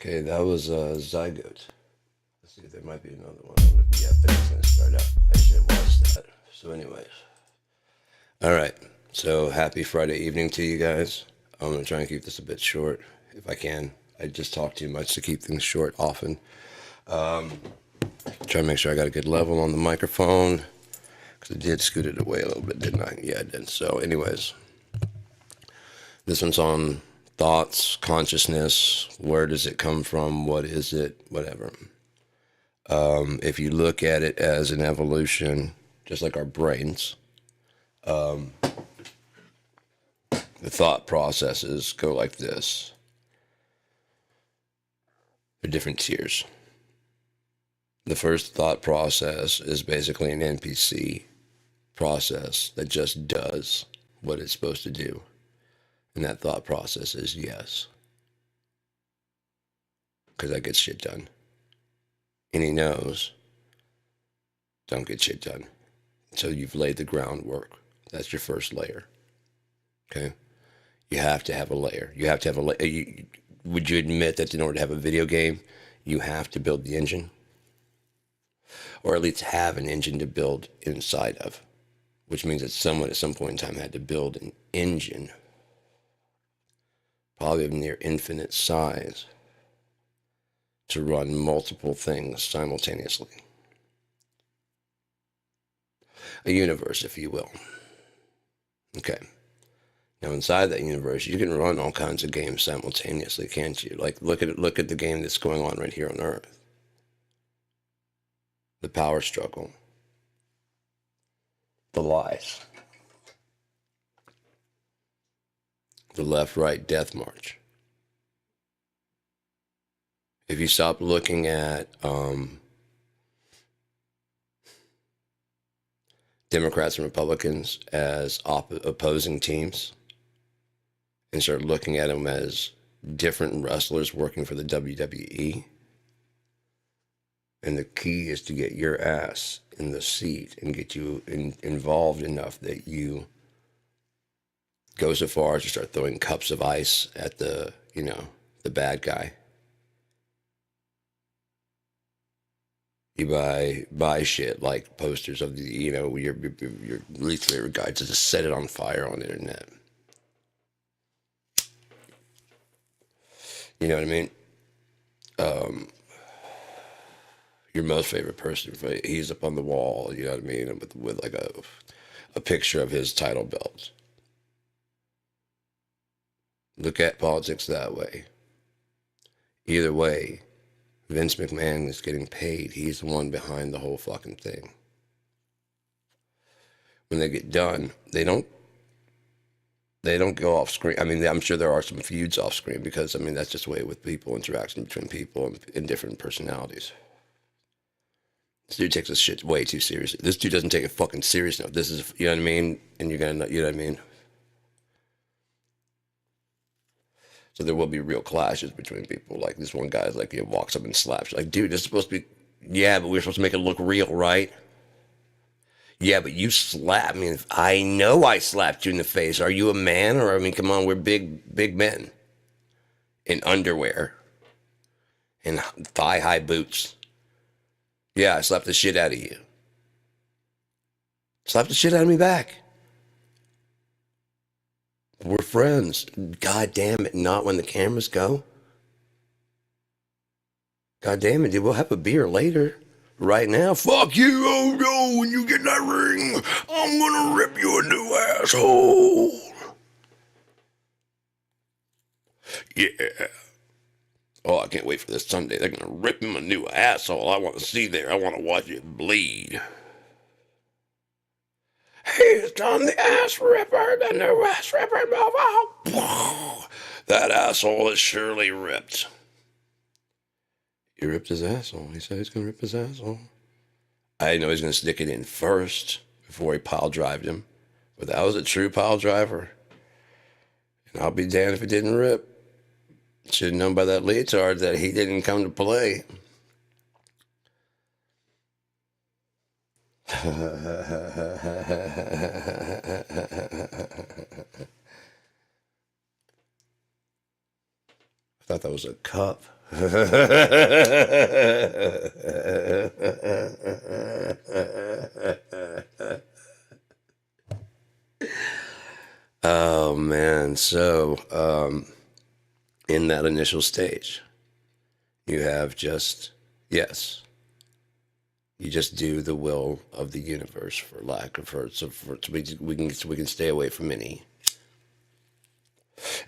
Okay, that was Zygote. Let's see if there might be another one. Yeah, but it's gonna start up. I should watch that. So, anyways, all right. So, happy Friday evening to you guys. I'm gonna try and keep this a bit short if I can. I just talk too much to keep things short often. Try to make sure I got a good level on the microphone because I did scoot it away a little bit, didn't I? Yeah, I did. So, anyways, this one's on thoughts, consciousness. Where does it come from? What is it? Whatever. If you look at it as an evolution, just like our brains, the thought processes go like this. They're different tiers. The first thought process is basically an NPC process that just does what it's supposed to do. And that thought process is yes. Because that gets shit done. Any no's don't get shit done. So you've laid the groundwork. That's your first layer. Okay? You have to have a layer. You have to have a layer. Would you admit that in order to have a video game, you have to build the engine? Or at least have an engine to build inside of, which means that someone at some point in time had to build an engine, probably of near infinite size, to run multiple things simultaneously. A universe, if you will. Okay. Now inside that universe, you can run all kinds of games simultaneously, can't you? Like look at the game that's going on right here on Earth. The power struggle. The lies. The left-right death march. If you stop looking at Democrats and Republicans as opposing teams and start looking at them as different wrestlers working for the WWE, and the key is to get your ass in the seat and get you involved enough that you go so far as to start throwing cups of ice at the bad guy. You buy shit like posters of your least favorite guy to just set it on fire on the internet. You know what I mean? Your most favorite person, he's up on the wall, you know what I mean, with like a picture of his title belt. Look at politics that way. Either way, Vince McMahon is getting paid. He's the one behind the whole fucking thing. When they get done, they don't go off screen. I mean, I'm sure there are some feuds off screen because, I mean, that's just the way with people, interaction between people and different personalities. This dude takes this shit way too seriously. This dude doesn't take it fucking serious enough. This is, you know what I mean? And you're gonna, you know what I mean? So there will be real clashes between people. Like this one guy's like, he walks up and slaps you. Like, dude, this is supposed to be, yeah, but we're supposed to make it look real, right? Yeah, but you slapped me. I know I slapped you in the face. Are you a man? Or, I mean, come on, we're big men. In underwear. In thigh-high boots. Yeah, I slapped the shit out of you. Slap the shit out of me back. We're friends. God damn it, not when the cameras go. God damn it, dude, we'll have a beer later. Right now, fuck you, oh no, when you get in that ring, I'm gonna rip you a new asshole. Yeah. Oh, I can't wait for this Sunday. They're gonna rip him a new asshole. I want to see there. I want to watch it bleed. He's done the ass ripper, the new ass ripper. That asshole is surely ripped. He ripped his asshole. He said he's gonna rip his asshole. I didn't know he was gonna stick it in first before he pile drived him. But that was a true pile driver. And I'll be damned if it didn't rip. Should have known by that leotard that he didn't come to play. I thought that was a cup. Oh man, so in that initial stage, you have just yes, you just do the will of the universe, for lack of her, so we can stay away from any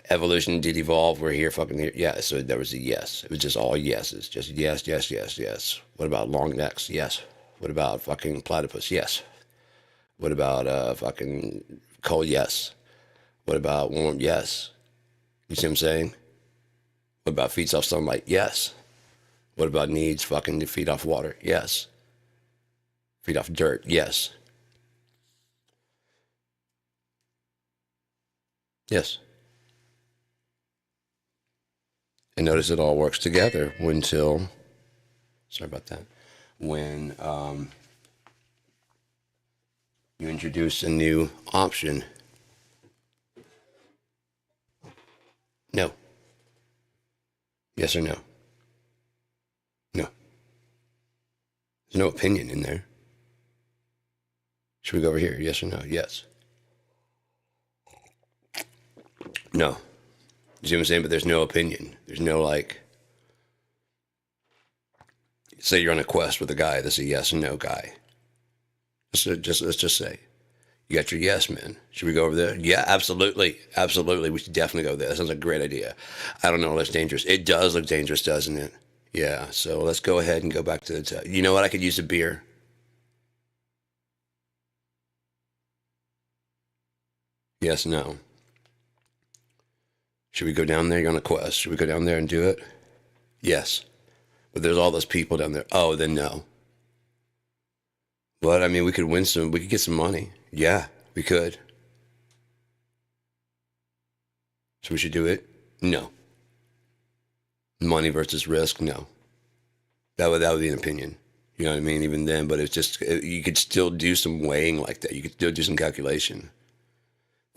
evolution. Did evolve, we're here, fucking here. Yeah, so there was a yes. It was just all yeses, just yes, yes, yes, yes. What about long necks? Yes. What about fucking platypus? Yes. What about fucking cold? Yes. What about warm? Yes. You see what I'm saying? What about feet off sunlight? Yes. What about needs fucking to feed off water? Yes. Feed off dirt? Yes. Yes. And notice it all works together until, sorry about that, when you introduce a new option. No. Yes or no? No. There's no opinion in there. Should we go over here? Yes or no? Yes. No. You see what I'm saying? But there's no opinion. There's no like, say you're on a quest with a guy that's a yes and no guy. Let's just say you got your yes men. Should we go over there? Yeah, absolutely, absolutely. We should definitely go there. That sounds like a great idea. I don't know. It looks dangerous. It does look dangerous, doesn't it? Yeah. So let's go ahead and go back to the. You know what? I could use a beer. Yes, no. Should we go down there? You're on a quest. Should we go down there and do it? Yes. But there's all those people down there. Oh, then no. But I mean, we could win some. We could get some money. Yeah, we could. So we should do it? No. Money versus risk? No. That would be an opinion. You know what I mean? Even then, but it's just you could still do some weighing like that. You could still do some calculation.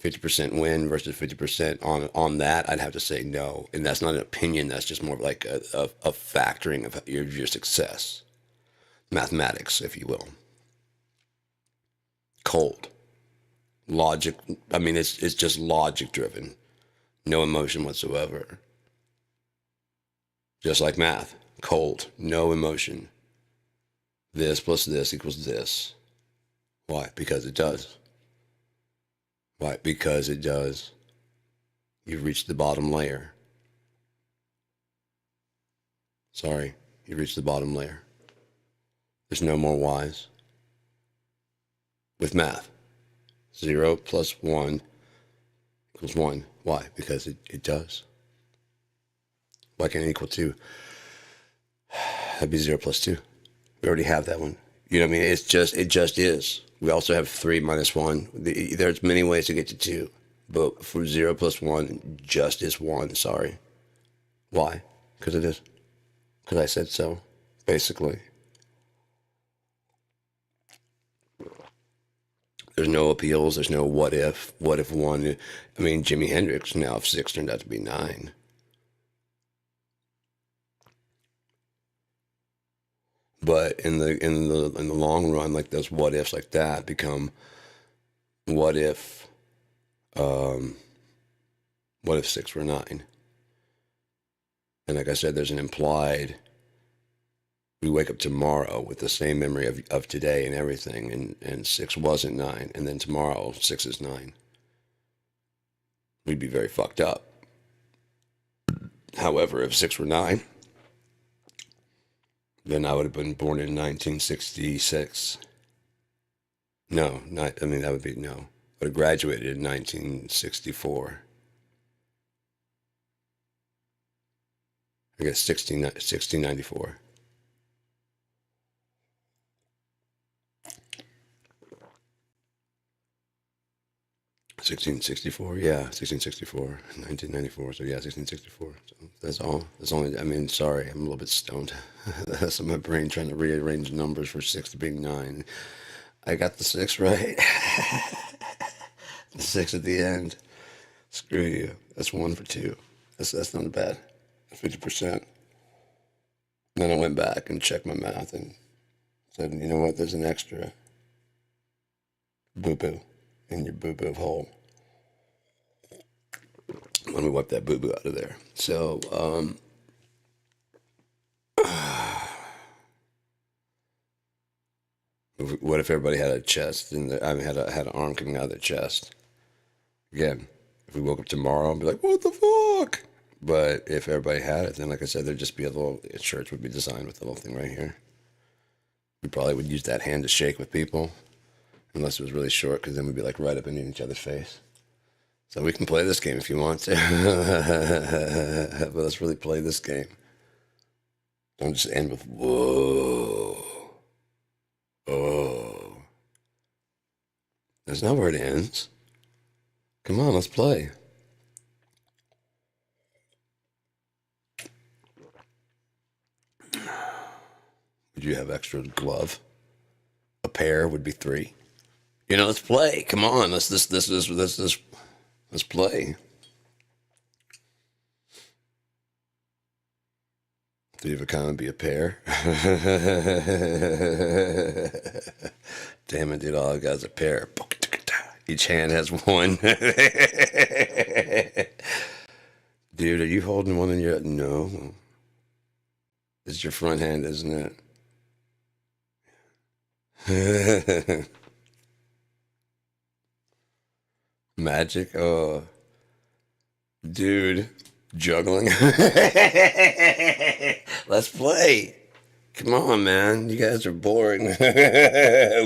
50% win versus 50% on that. I'd have to say no, and that's not an opinion. That's just more like a factoring of your success, mathematics, if you will. Cold logic. I mean, it's just logic driven, no emotion whatsoever. Just like math, cold, no emotion. This plus this equals this. Why? Because it does. Why? Because it does. You've reached the bottom layer. Sorry, you reached the bottom layer. There's no more Y's. With math, 0 plus 1 equals 1. Why? Because it does. Why can't it equal 2? That'd be 0 plus 2. We already have that one. You know what I mean? It just is. We also have 3 minus 1. There's many ways to get to 2. But for 0 plus 1, just is 1. Sorry. Why? Because it is. Because I said so, basically. There's no appeals. There's no what if. What if 1? I mean, Jimi Hendrix, now if 6 turned out to be 9. But in the long run, like those what ifs like that become what if um, what if 6 were 9? And like I said, there's an implied we wake up tomorrow with the same memory of today and everything, and 6 wasn't 9, and then tomorrow 6 is 9. We'd be very fucked up. However, if 6 were 9, then I would have been born in 1966. No, not, I mean, that would be no. I would have graduated in 1964. I guess 1694. 1664, yeah, 1664, 1994. So yeah, 1664. So that's all. That's only. I mean, sorry, I'm a little bit stoned. That's my brain trying to rearrange numbers for 6 to being 9. I got the 6 right. The 6 at the end. Screw you. That's 1 for 2. That's not bad. 50%. Then I went back and checked my math and said, you know what, there's an extra boo-boo in your boo-boo hole. Let me wipe that boo-boo out of there. So, what if everybody had a chest had an arm coming out of their chest? Again, if we woke up tomorrow and be like, what the fuck? But if everybody had it, then like I said, there'd just be a church would be designed with a little thing right here. We probably would use that hand to shake with people, unless it was really short, because then we'd be like right up in each other's face. So we can play this game if you want to. But let's really play this game. Don't just end with, whoa. Oh. That's not where it ends. Come on, let's play. Would you have extra glove? A pair would be 3. Let's play. Come on, let's play. Do you ever kind of be a pair? Damn it, dude, all I got is a pair. Each hand has one. Dude, are you holding one in your... No. It's your front hand, isn't it? Magic? Oh. Dude. Juggling? Let's play. Come on, man. You guys are boring.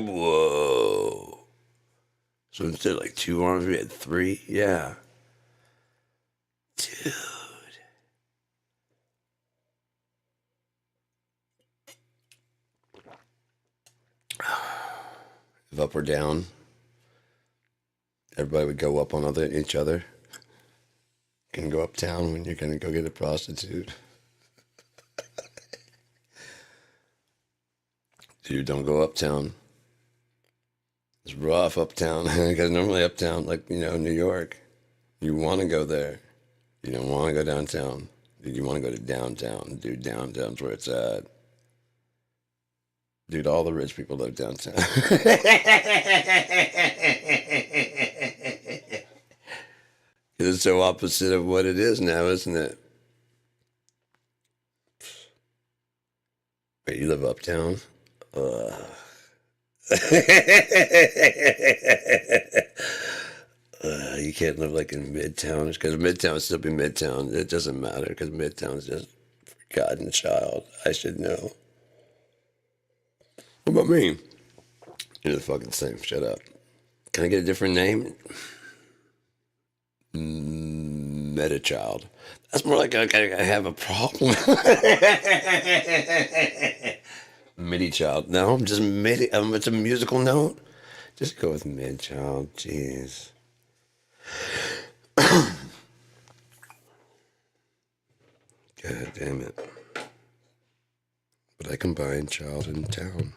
Whoa. So instead of like 2 arms, we had 3? Yeah. Dude. If up or down, everybody would go up on each other. You can go uptown when you're going to go get a prostitute. Dude, don't go uptown. It's rough uptown. Because normally uptown, like, New York, you want to go there. You don't want to go downtown. Dude, you want to go to downtown. Dude, downtown's where it's at. Dude, all the rich people live downtown. It's so opposite of what it is now, isn't it? Wait, you live uptown? You can't live like in Midtown, because Midtown would still be Midtown. It doesn't matter, because Midtown's just forgotten child. I should know. What about me? You're the fucking same. Shut up. Can I get a different name? Meta child. That's more like I have a problem. MIDI child. No, I'm just MIDI. It's a musical note. Just go with mid child. Jeez. God damn it. But I combine child and town.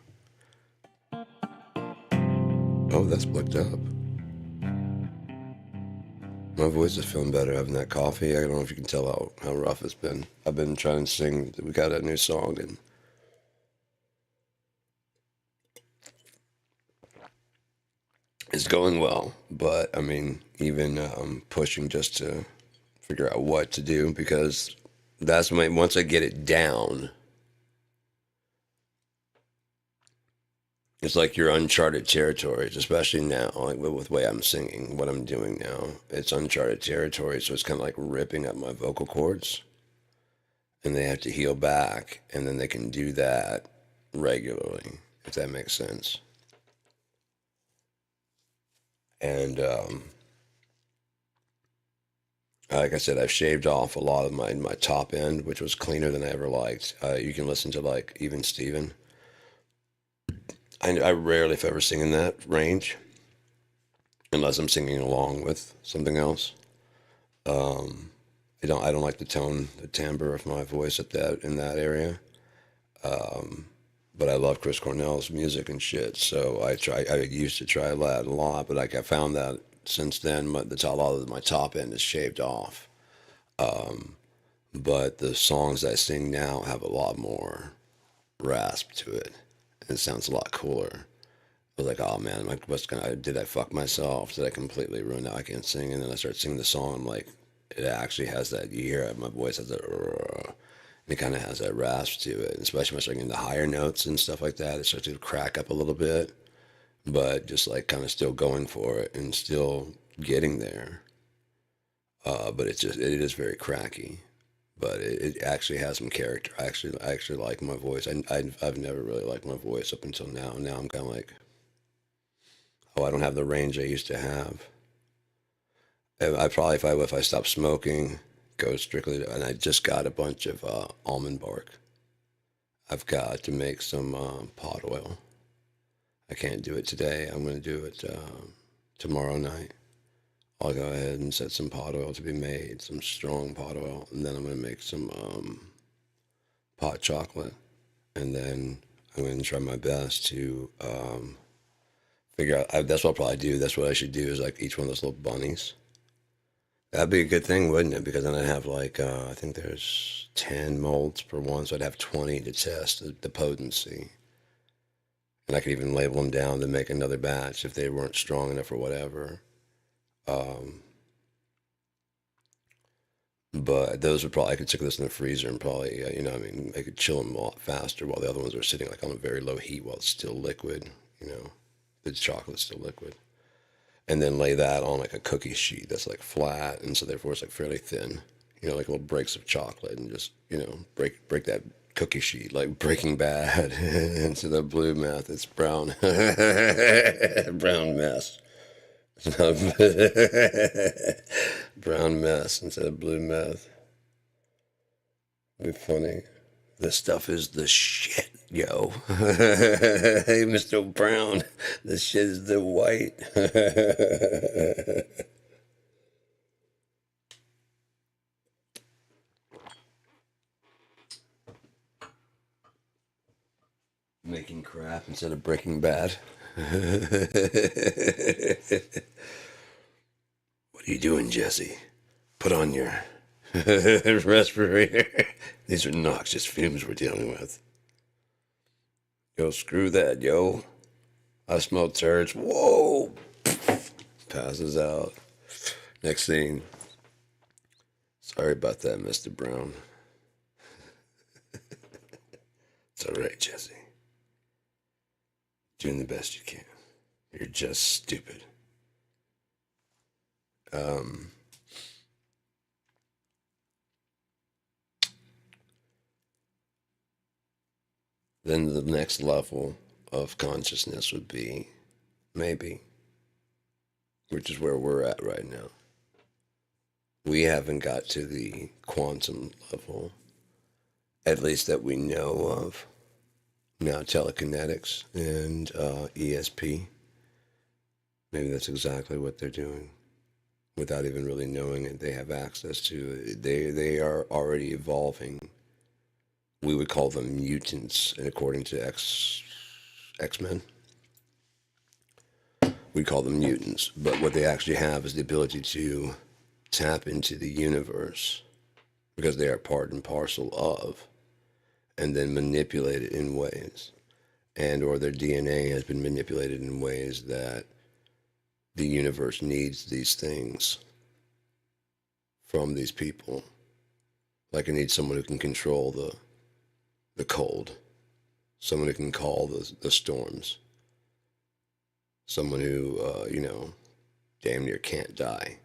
Oh, that's plugged up. My voice is feeling better having that coffee. I don't know if you can tell how rough it's been. I've been trying to sing. We got a new song, and it's going well. But, I mean, even pushing just to figure out what to do, because once I get it down, it's like you're uncharted territories, especially now, like with the way I'm singing, what I'm doing now. It's uncharted territory, so it's kind of like ripping up my vocal cords. And they have to heal back, and then they can do that regularly, if that makes sense. And like I said, I've shaved off a lot of my top end, which was cleaner than I ever liked. You can listen to like Even Steven. I rarely, if ever, sing in that range, unless I'm singing along with something else. I don't like the tone, the timbre of my voice in that area. But I love Chris Cornell's music and shit, so I used to try that a lot, but like I found that since then, a lot of my top end is shaved off. But the songs I sing now have a lot more rasp to it. And it sounds a lot cooler. I was like, oh man, like, did I fuck myself? Did I completely ruin it? I can't sing. And then I start singing the song. I'm like, it actually has that, you hear it, my voice has that, and it kind of has that rasp to it. Especially when I start getting the higher notes and stuff like that. It starts to crack up a little bit, but just like kind of still going for it and still getting there. But it is very cracky. But it actually has some character. I actually like my voice. I've never really liked my voice up until now. Now I'm kind of like, oh, I don't have the range I used to have. I probably, if I stop smoking, go strictly to, and I just got a bunch of almond bark. I've got to make some pot oil. I can't do it today. I'm going to do it tomorrow night. I'll go ahead and set some pot oil to be made, some strong pot oil, and then I'm going to make some pot chocolate. And then I'm going to try my best to figure out. That's what I'll probably do. That's what I should do is like each one of those little bunnies. That'd be a good thing, wouldn't it? Because then I'd have like, I think there's 10 molds per one, so I'd have 20 to test the potency. And I could even label them down to make another batch if they weren't strong enough or whatever. But those would probably, I could stick this in the freezer and probably, I mean, I could chill them a lot faster while the other ones are sitting like on a very low heat while it's still liquid, the chocolate's still liquid. And then lay that on like a cookie sheet that's like flat, and so therefore it's like fairly thin, like little breaks of chocolate, and just, break that cookie sheet like Breaking Bad into the blue meth. It's brown, brown mess. Brown mess instead of blue meth. Be funny. This stuff is the shit, yo. Hey, Mr. Brown, this shit is the white. Making crap instead of Breaking Bad. What are you doing, Jesse? Put on your respirator. These are noxious fumes we're dealing with. Yo, screw that, yo. I smell turds. Whoa! Passes out. Next scene. Sorry about that, Mr. Brown. It's all right, Jesse. Doing the best you can. You're just stupid. Then the next level of consciousness would be maybe, which is where we're at right now. We haven't got to the quantum level, at least that we know of. Now telekinetics and ESP. Maybe that's exactly what they're doing. Without even really knowing it, they have access to it. They are already evolving. We would call them mutants, and according to X-Men, we call them mutants. But what they actually have is the ability to tap into the universe, because they are part and parcel of, and then manipulate it in ways, and or their DNA has been manipulated in ways that the universe needs these things from these people. Like it needs someone who can control the cold, someone who can call the storms, someone who, damn near can't die.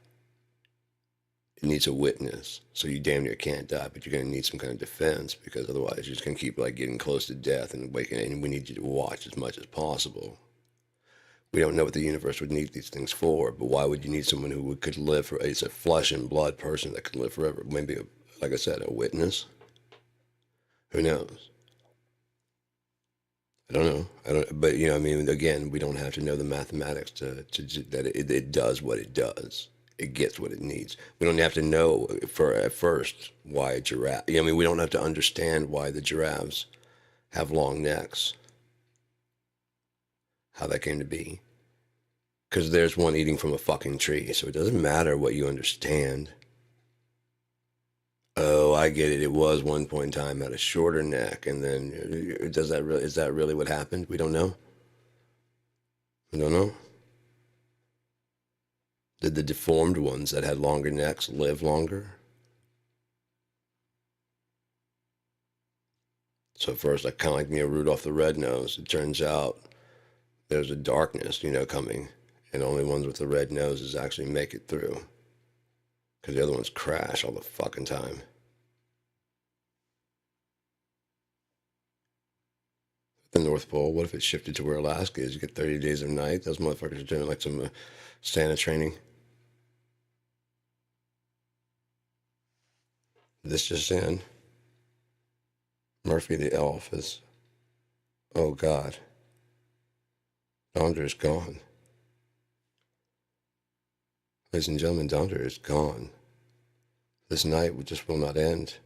It needs a witness, so you damn near can't die, but you're going to need some kind of defense, because otherwise you're just going to keep like getting close to death and waking, and we need you to watch as much as possible. We don't know what the universe would need these things for, but why would you need someone who could live for? It's a flesh and blood person that could live forever. Maybe, like I said, a witness. Who knows? I don't know. But again, we don't have to know the mathematics to that it does what it does. It gets what it needs. We don't have to know at first why a giraffe. We don't have to understand why the giraffes have long necks. How that came to be. Because there's one eating from a fucking tree, so it doesn't matter what you understand. Oh, I get it. It was one point in time had a shorter neck, and then is that really what happened? We don't know. We don't know. Did the deformed ones that had longer necks live longer? So first, like kind of like me, a Rudolph the Red-Nosed. It turns out there's a darkness, coming, and only ones with the red noses actually make it through, because the other ones crash all the fucking time. The North Pole. What if it shifted to where Alaska is? You get 30 days of night. Those motherfuckers are doing like some Santa training. This just in. Murphy the elf is. Oh God. Donder is gone. Ladies and gentlemen, Donder is gone. This night just will not end.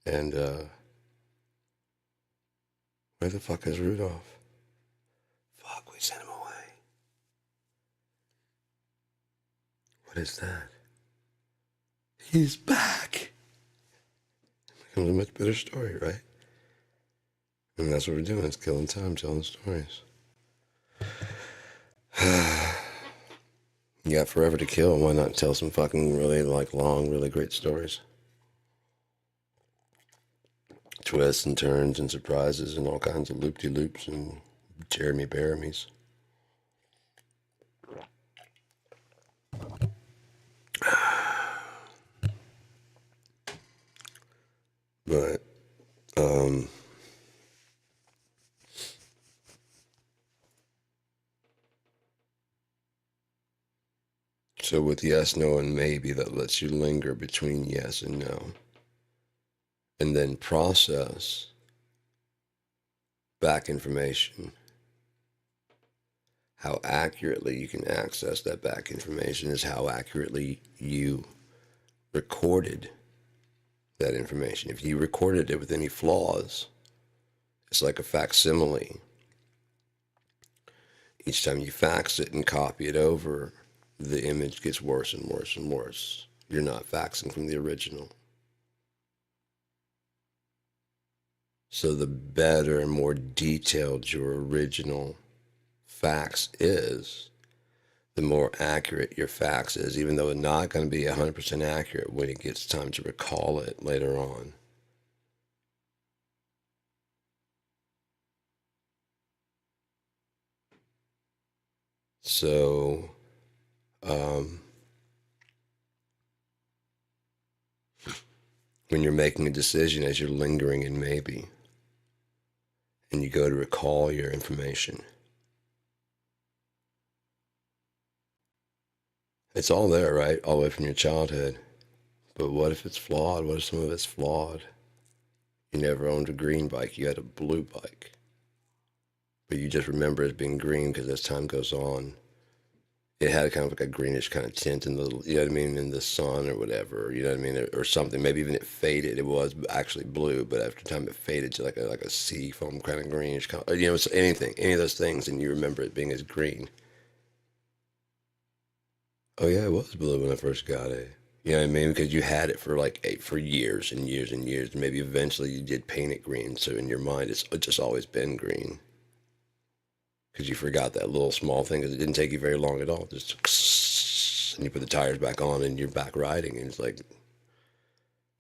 And where the fuck is Rudolph? Fuck, we sent him away. What is that? He's back. It becomes a much better story, right? And that's what we're doing, is killing time, telling stories. You got forever to kill, why not tell some fucking really long, really great stories? Twists and turns and surprises and all kinds of loop-de-loops and Jeremy Baramies. But, so with yes, no, and maybe, that lets you linger between yes and no. And then process back information. How accurately you can access that back information is how accurately you recorded that information. If you recorded it with any flaws, it's like a facsimile. Each time you fax it and copy it over, the image gets worse and worse and worse. You're not faxing from the original. So the better and more detailed your original fax is, the more accurate your fax is, even though it's not going to be 100% accurate when it gets time to recall it later on. So, when you're making a decision, as you're lingering in maybe, and you go to recall your information, it's all there, right? All the way from your childhood. But what if it's flawed? What if some of it's flawed? You never owned a green bike, you had a blue bike. But you just remember it being green because as time goes on, it had kind of like a greenish kind of tint in the, you know what I mean, in the sun or whatever, you know what I mean, or something. Maybe even it faded. It was actually blue, but after time it faded to like a sea foam kind of greenish color. It's anything, any of those things, and you remember it being as green. Oh yeah, it was blue when I first got it. You know what I mean? Because you had it for years and years and years. And maybe eventually you did paint it green, so in your mind it's just always been green. Because you forgot that little small thing, because it didn't take you very long at all. Just, and you put the tires back on and you're back riding, and it's like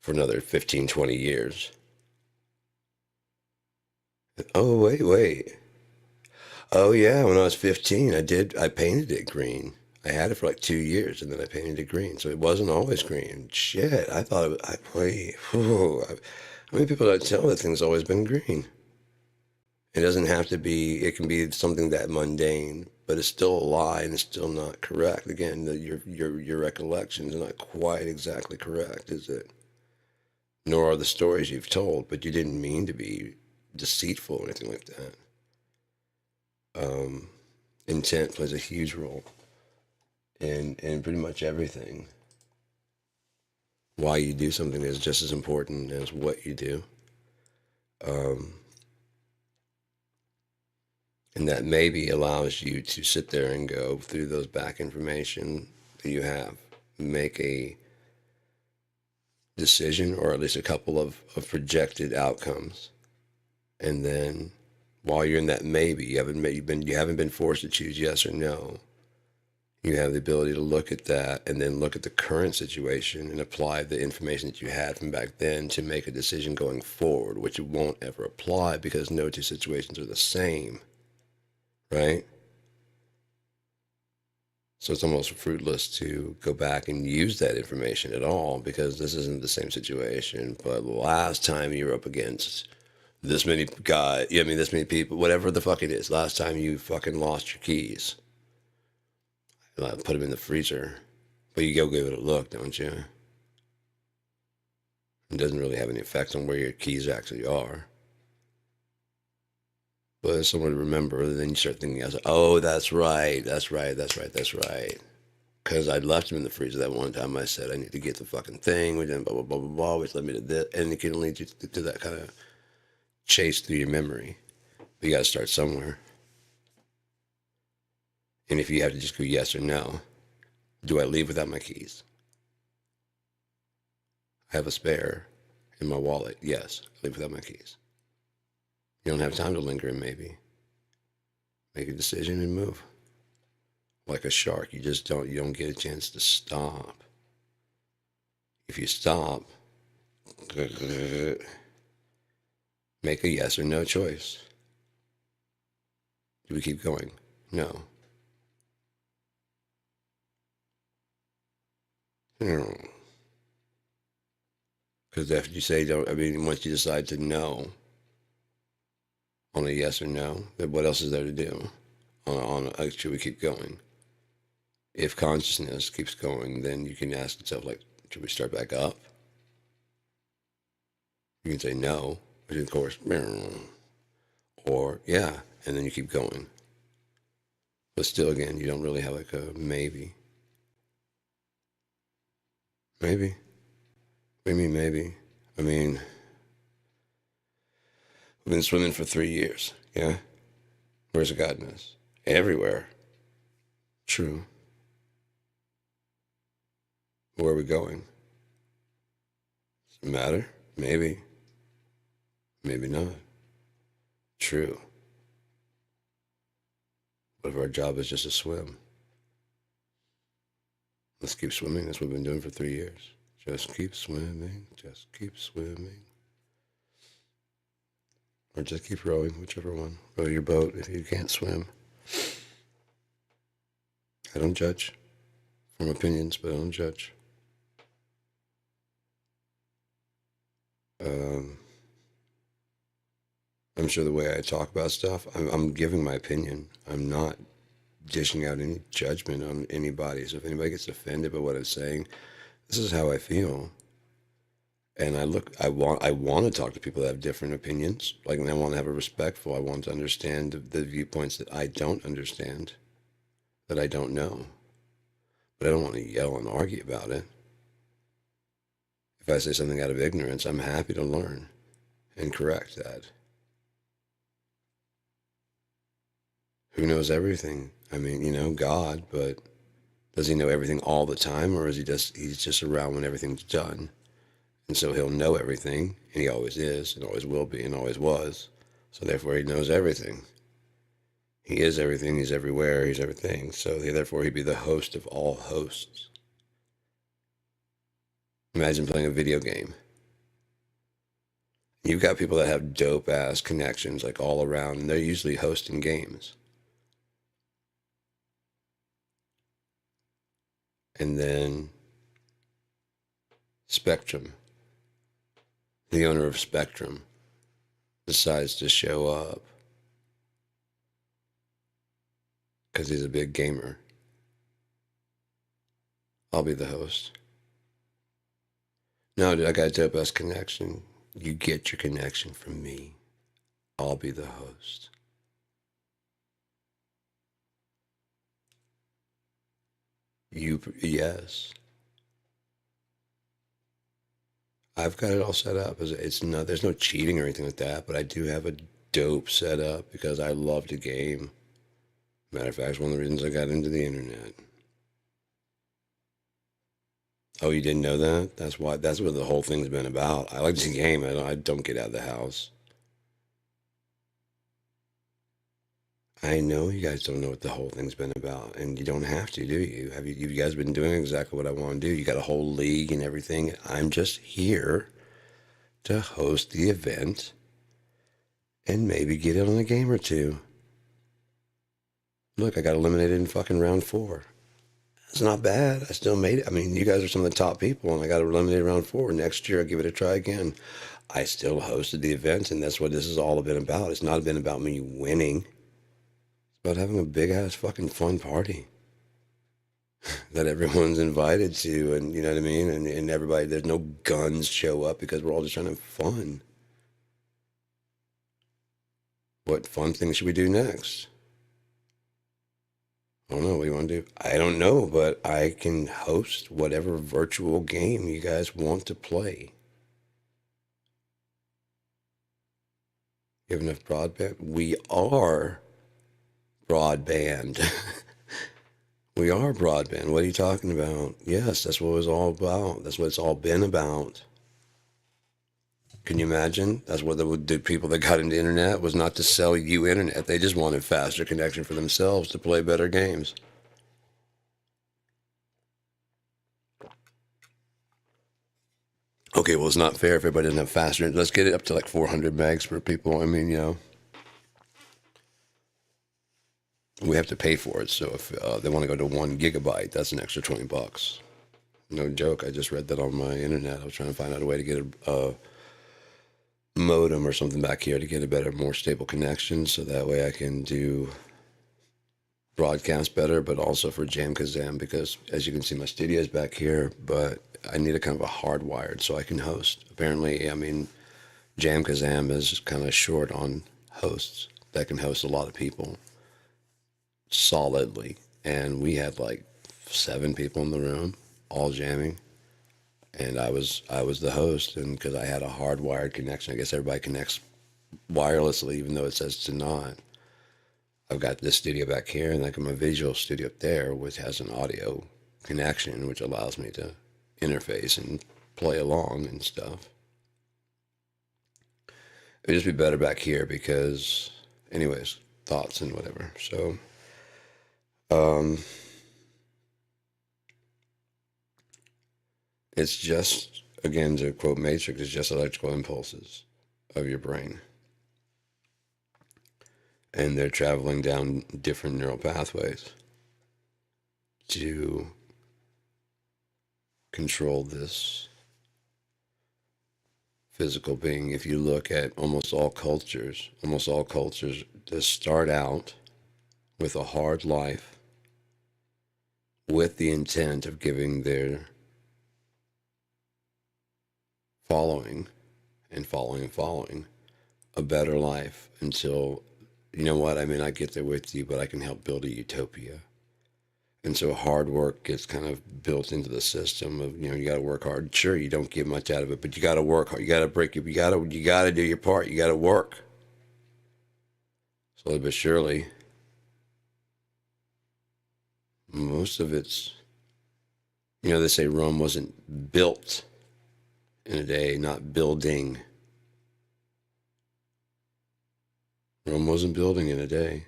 for another 15, 20 years. Oh, wait. Oh, yeah, when I was 15, I painted it green. I had it for like 2 years, and then I painted it green. So it wasn't always green. Shit, I thought it was, wait, how many people don't tell that thing's always been green? It doesn't have to be, it can be something that mundane, but it's still a lie and it's still not correct. Again, your recollection is not quite exactly correct, is it? Nor are the stories you've told, but you didn't mean to be deceitful or anything like that. Intent plays a huge role in pretty much everything. Why you do something is just as important as what you do. And that maybe allows you to sit there and go through those back information that you have, make a decision, or at least a couple of projected outcomes. And then while you're in that maybe, you haven't been forced to choose yes or no. You have the ability to look at that and then look at the current situation and apply the information that you had from back then to make a decision going forward, which won't ever apply because no two situations are the same, right? So it's almost fruitless to go back and use that information at all because this isn't the same situation. But last time you were up against this many guys, this many people, whatever the fuck it is, last time you fucking lost your keys, put them in the freezer, but you go give it a look, don't you? It doesn't really have any effect on where your keys actually are. But as someone to remember, then you start thinking, oh, that's right. Because I left them in the freezer that one time. I said, I need to get the fucking thing, which then blah, blah, blah, blah, blah, which led me to this. And it can lead you to that kind of chase through your memory. But you got to start somewhere. And if you have to just go yes or no, do I leave without my keys? I have a spare in my wallet. Yes, I leave without my keys. You don't have time to linger and maybe. Make a decision and move. Like a shark, you don't get a chance to stop. If you stop, make a yes or no choice. Do we keep going? No. Because after you say once you decide to no on a yes or no, then what else is there to do? Should we keep going? If consciousness keeps going, then you can ask yourself, should we start back up? You can say no, which of course, or yeah, and then you keep going. But still, again, you don't really have a maybe. Maybe. What do you mean maybe? We've been swimming for 3 years, yeah? Where's it gotten us? Everywhere. True. Where are we going? Does it matter? Maybe. Maybe not. True. What if our job is just to swim? Let's keep swimming. That's what we've been doing for 3 years. Just keep swimming. Just keep swimming. Or just keep rowing, whichever one. Row your boat if you can't swim. I don't judge. From opinions, but I don't judge. I'm sure the way I talk about stuff, I'm giving my opinion. I'm not dishing out any judgment on anybody. So if anybody gets offended by what I'm saying, this is how I feel. And I want to talk to people that have different opinions. I want to have a respectful. I want to understand the viewpoints that I don't understand, that I don't know. But I don't want to yell and argue about it. If I say something out of ignorance, I'm happy to learn and correct that. Who knows everything? God, but does he know everything all the time, or is he's just around when everything's done? And so he'll know everything, and he always is, and always will be, and always was. So therefore he knows everything. He is everything, he's everywhere, he's everything. So therefore he'd be the host of all hosts. Imagine playing a video game. You've got people that have dope-ass connections all around, and they're usually hosting games. And then Spectrum, the owner of Spectrum, decides to show up because he's a big gamer. I'll be the host. No, dude, I got a dope-ass connection. You get your connection from me. I'll be the host. Yes. I've got it all set up. There's no cheating or anything like that, but I do have a dope setup because I love to game. Matter of fact, it's one of the reasons I got into the internet. Oh, you didn't know that? That's why. That's what the whole thing's been about. I like to game. I don't get out of the house. I know you guys don't know what the whole thing's been about, and you don't have to, do you? Have you guys been doing exactly what I want to do? You got a whole league and everything. I'm just here to host the event and maybe get in on a game or two. Look, I got eliminated in fucking round 4. It's not bad. I still made it. I mean, you guys are some of the top people, and I got eliminated round 4. Next year, I'll give it a try again. I still hosted the event, and that's what this has all been about. It's not been about me winning. It's about having a big ass fucking fun party that everyone's invited to, and you know what I mean? And everybody, there's no guns show up because we're all just trying to have fun. What fun things should we do next? I don't know what you want to do. I don't know, but I can host whatever virtual game you guys want to play. You have enough broadband? We are broadband. We are broadband. What are you talking about? Yes, that's what it was all about. That's what it's all been about. Can you imagine? That's what the people that got into internet was not to sell you internet. They just wanted faster connection for themselves to play better games. Okay, well, it's not fair if everybody doesn't have faster. Let's get it up to like 400 megs for people. I mean, we have to pay for it. So if they want to go to 1 gigabyte, that's an extra $20. No joke. I just read that on my internet. I was trying to find out a way to get a modem or something back here to get a better, more stable connection. So that way I can do broadcast better, but also for Jam Kazam, because as you can see, my studio's back here, but I need a kind of a hardwired so I can host. Apparently, I mean, Jam Kazam is kind of short on hosts that can host a lot of people solidly. And we had like 7 people in the room, all jamming. And I was the host, and because I had a hardwired connection, I guess everybody connects wirelessly, even though it says to not. I've got this studio back here, and like my visual studio up there, which has an audio connection, which allows me to interface and play along and stuff. It'd just be better back here because, anyways, thoughts and whatever. So, it's just, again, to quote Matrix, it's just electrical impulses of your brain. And they're traveling down different neural pathways to control this physical being. If you look at almost all cultures just start out with a hard life with the intent of giving their following a better life until, you know what, I mean, I get there with you, but I can help build a utopia. And so hard work gets kind of built into the system of, you got to work hard. Sure, you don't get much out of it, but you got to work hard. You got to you got to do your part. You got to work. Slowly but surely, most of it's, they say Rome wasn't built in a day, not building. Rome wasn't building in a day,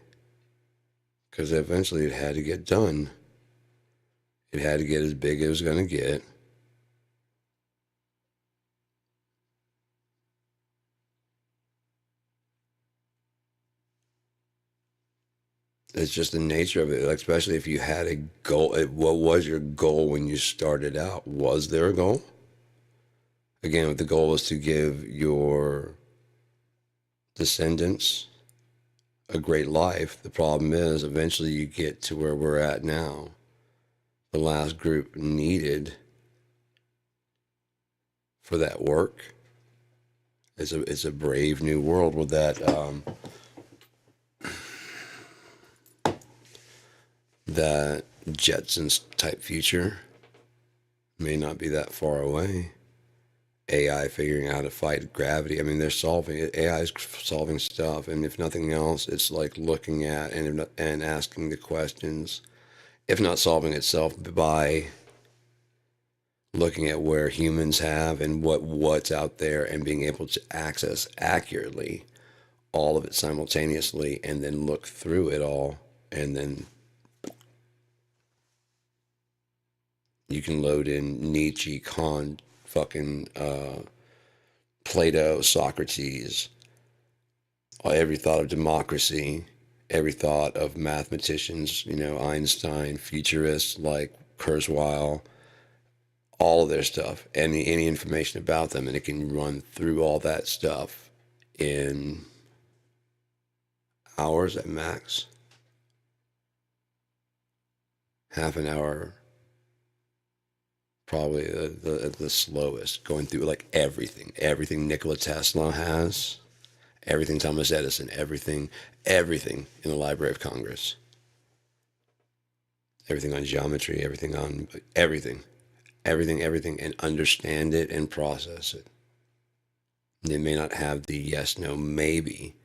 because eventually it had to get done. It had to get as big as it was going to get. It's just the nature of it, like, especially if you had a goal. What was your goal when you started out? Was there a goal? Again, if the goal was to give your descendants a great life, the problem is eventually you get to where we're at now. The last group needed for that work. It's a brave new world with that that Jetsons type future. May not be that far away. AI figuring out how to fight gravity. I mean, they're solving it. AI is solving stuff, and if nothing else, it's like looking at and asking the questions, if not solving itself, by looking at where humans have and what's out there and being able to access accurately all of it simultaneously and then look through it all, and then you can load in Nietzsche, Kant, fucking Plato, Socrates, every thought of democracy, every thought of mathematicians, Einstein, futurists like Kurzweil, all of their stuff, any information about them, and it can run through all that stuff in hours at max, half an hour, probably the slowest, going through like everything Nikola Tesla has, everything Thomas Edison, everything in the Library of Congress, everything on geometry, everything, and understand it and process it. They may not have the yes, no, maybe,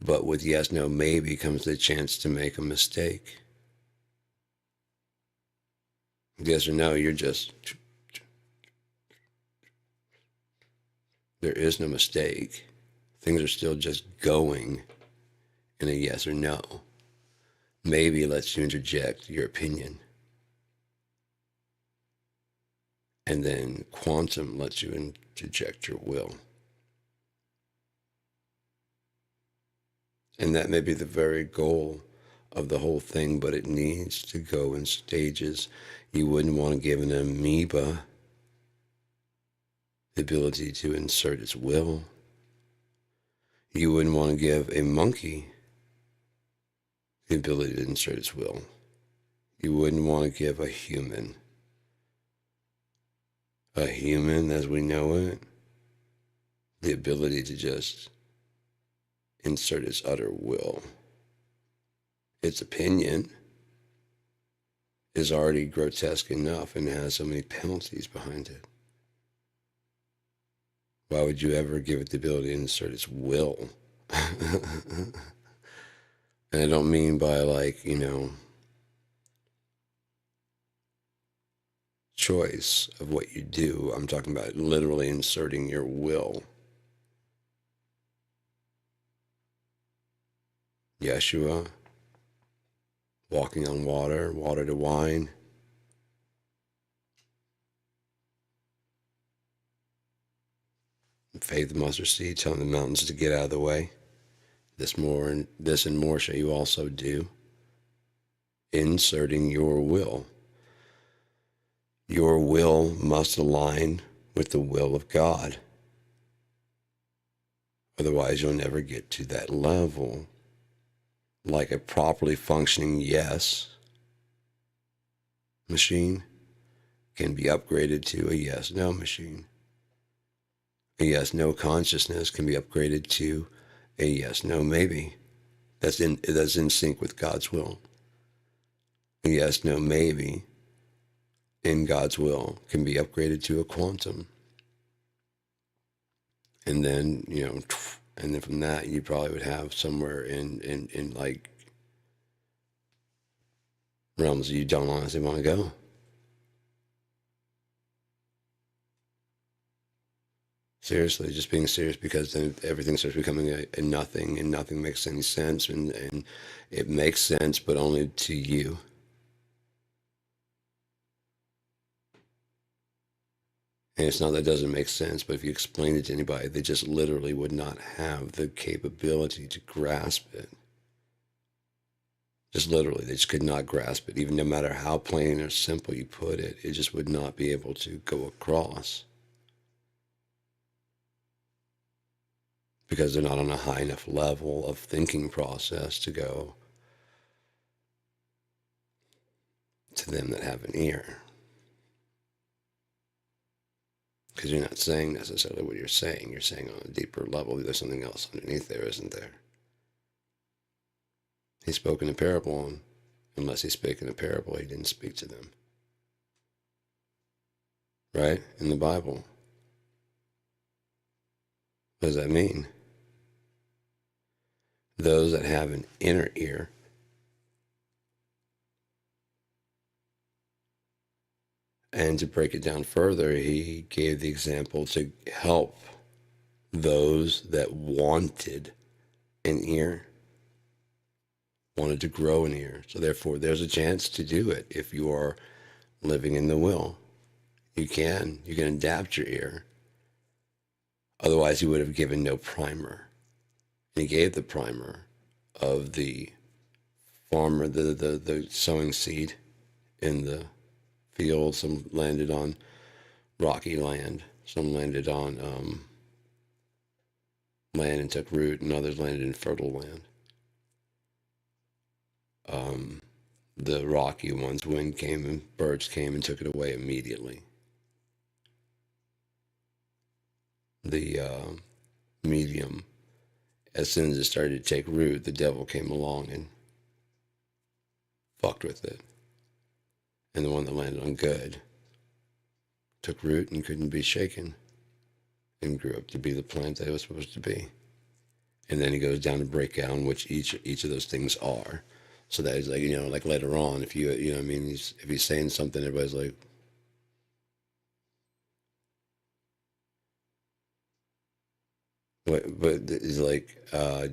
but with yes, no, maybe comes the chance to make a mistake. Yes or no, you're just, there is no mistake. Things are still just going in a yes or no. Maybe lets you interject your opinion. And then quantum lets you interject your will. And that may be the very goal of the whole thing, but it needs to go in stages. You wouldn't want to give an amoeba the ability to insert its will. You wouldn't want to give a monkey the ability to insert its will. You wouldn't want to give a human as we know it, the ability to just insert its utter will. Its opinion is already grotesque enough and has so many penalties behind it. Why would you ever give it the ability to insert its will? And I don't mean by choice of what you do. I'm talking about literally inserting your will. Yeshua, walking on water, water to wine. Faith of mustard seed, telling the mountains to get out of the way. This and more shall you also do. Inserting your will. Your will must align with the will of God. Otherwise, you'll never get to that level. Like a properly functioning yes machine can be upgraded to a yes no machine. A yes no consciousness can be upgraded to a yes no maybe. That's in sync with God's will. A yes no maybe in God's will can be upgraded to a quantum. And then, and then from that you probably would have somewhere in like realms you don't honestly want to go. Seriously, just being serious, because then everything starts becoming a nothing, and nothing makes any sense, and it makes sense, but only to you. And it's not that it doesn't make sense, but if you explain it to anybody, they just literally would not have the capability to grasp it. Just literally, they just could not grasp it. Even no matter how plain or simple you put it, it just would not be able to go across. Because they're not on a high enough level of thinking process to go to them that have an ear. Because you're not saying necessarily what you're saying. You're saying on a deeper level, there's something else underneath there, isn't there? He spoke in a parable, and unless he spake in a parable, he didn't speak to them. Right? In the Bible. What does that mean? Those that have an inner ear And to break it down further, he gave the example to help those that wanted an ear, wanted to grow an ear. So therefore, there's a chance to do it if you are living in the will. You can adapt your ear. Otherwise, he would have given no primer. And he gave the primer of the farmer, the sowing seed in the field. Some landed on rocky land. Some landed on land and took root, and others landed in fertile land. The rocky ones, wind came and birds came and took it away immediately. The medium, as soon as it started to take root, the devil came along and fucked with it. And the one that landed on good took root and couldn't be shaken and grew up to be the plant that it was supposed to be. And then he goes down to break down which each of those things are. So that is like, like later on, if if he's saying something, everybody's like, but he's like,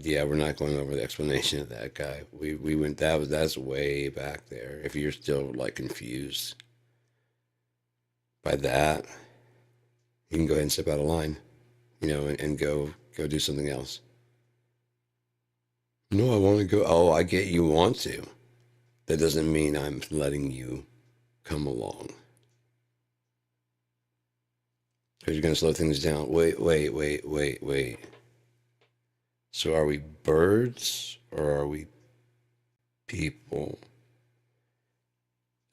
yeah, we're not going over the explanation of that guy. We went, that's way back there. If you're still like confused by that, you can go ahead and step out of line, and go do something else. No, I want to go. Oh, I get you want to. That doesn't mean I'm letting you come along. Because you're going to slow things down. Wait. So are we birds or are we people?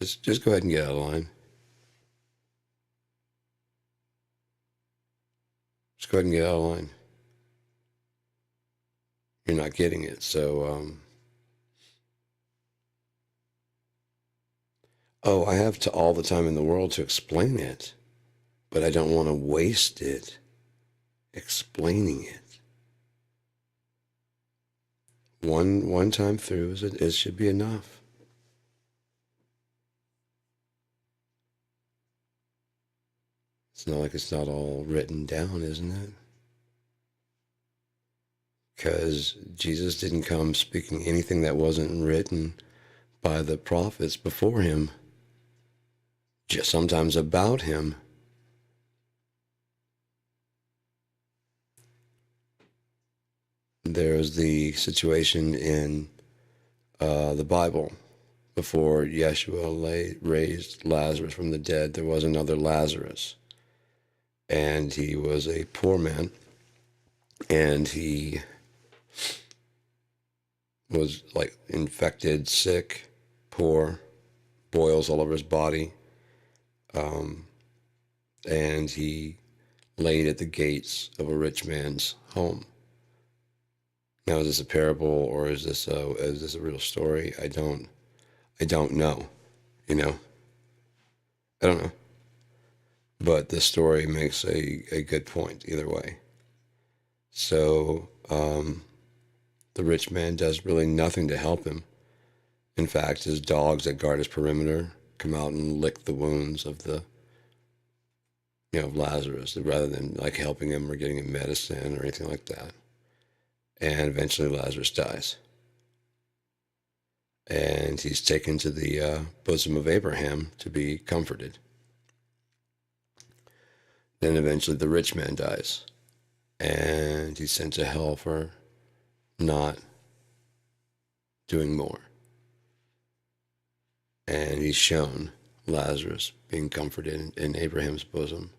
Just go ahead and get out of line. Just go ahead and get out of line. You're not getting it. So, I have all the time in the world to explain it, but I don't want to waste it explaining it. One time through, it should be enough. It's not like it's not all written down, isn't it? Because Jesus didn't come speaking anything that wasn't written by the prophets before him, just sometimes about him. There's the situation in the Bible. Before Yeshua raised Lazarus from the dead, there was another Lazarus. And he was a poor man. And he was like infected, sick, poor, boils all over his body. And he laid at the gates of a rich man's home. Now, is this a parable or is this a real story? I don't know. I don't know. But the story makes a good point either way. So the rich man does really nothing to help him. In fact, his dogs that guard his perimeter come out and lick the wounds of of Lazarus, rather than like helping him or getting him medicine or anything like that. And eventually Lazarus dies. And he's taken to the bosom of Abraham to be comforted. Then eventually the rich man dies. And he's sent to hell for not doing more. And he's shown Lazarus being comforted in Abraham's bosom.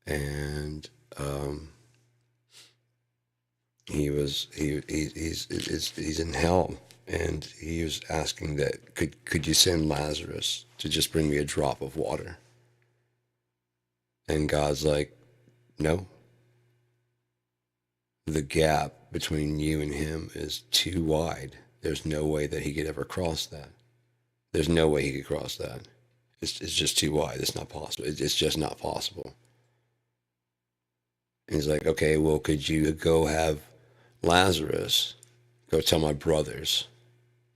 And he's in hell, and he was asking that could you send Lazarus to just bring me a drop of water? And God's like, no. The gap between you and him is too wide. There's no way that he could ever cross that. There's no way he could cross that. It's just too wide. It's not possible. It's just not possible. And he's like, okay, well, could you go have Lazarus go tell my brothers,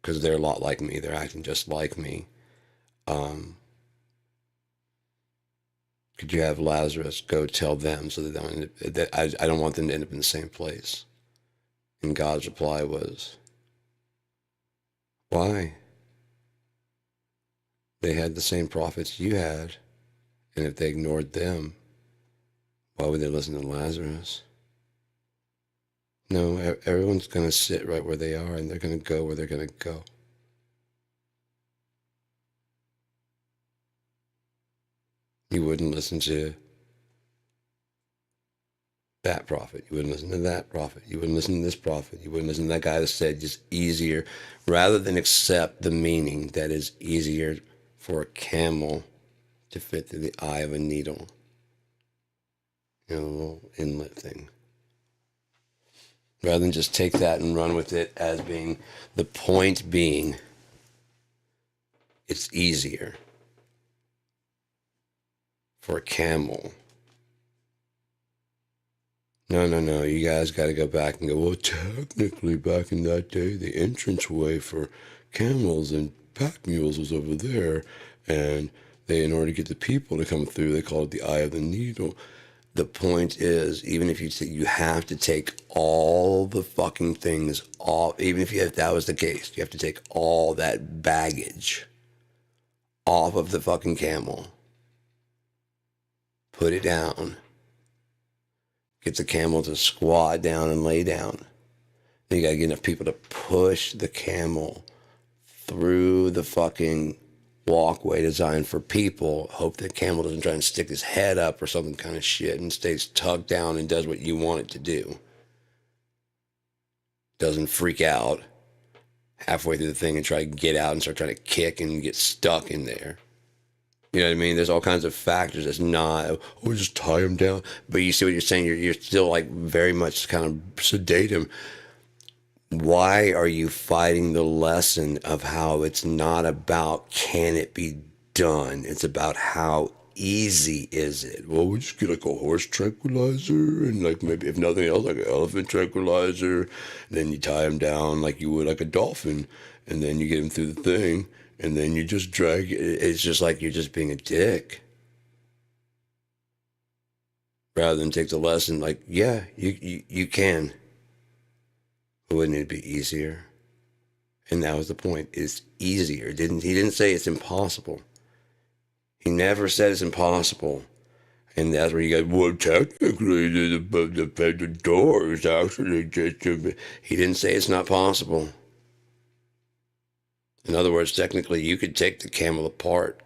because they're a lot like me. They're acting just like me. could you have Lazarus go tell them so that, I don't want them to end up in the same place? And God's reply was, why? They had the same prophets you had, and if they ignored them, why would they listen to Lazarus? No, everyone's going to sit right where they are, and they're going to go where they're going to go. You wouldn't listen to that prophet. You wouldn't listen to that prophet. You wouldn't listen to this prophet. You wouldn't listen to that guy that said just easier, rather than accept the meaning that is easier for a camel to fit through the eye of a needle. You know, the little inlet thing. Rather than just take that and run with it as being, the point being, it's easier for a camel. No, you guys got to go back and go, well, technically back in that day, the entranceway for camels and pack mules was over there, and they, in order to get the people to come through, they called it the eye of the needle. The point is, even if you have to take all the fucking things off, even if that was the case, you have to take all that baggage off of the fucking camel. Put it down. Get the camel to squat down and lay down. Then you gotta get enough people to push the camel through the fucking walkway designed for people. Hope the camel doesn't try and stick his head up or something kind of shit and stays tugged down and does what you want it to do. Doesn't freak out halfway through the thing and try to get out and start trying to kick and get stuck in there. You know what I mean? There's all kinds of factors. It's not, oh, just tie him down. But you see what you're saying? You're still like very much kind of sedate him. Why are you fighting the lesson of how it's not about can it be done? It's about how easy is it? Well, we just get like a horse tranquilizer and like maybe if nothing else like an elephant tranquilizer. And then you tie him down like you would like a dolphin. And then you get him through the thing. And then you just drag it. It's just like you're just being a dick. Rather than take the lesson like, yeah, you can. Wouldn't it be easier? And that was the point. It's easier. He didn't say it's impossible. He never said it's impossible. And that's where you go, well, technically, the door is actually just... He didn't say it's not possible. In other words, technically, you could take the camel apart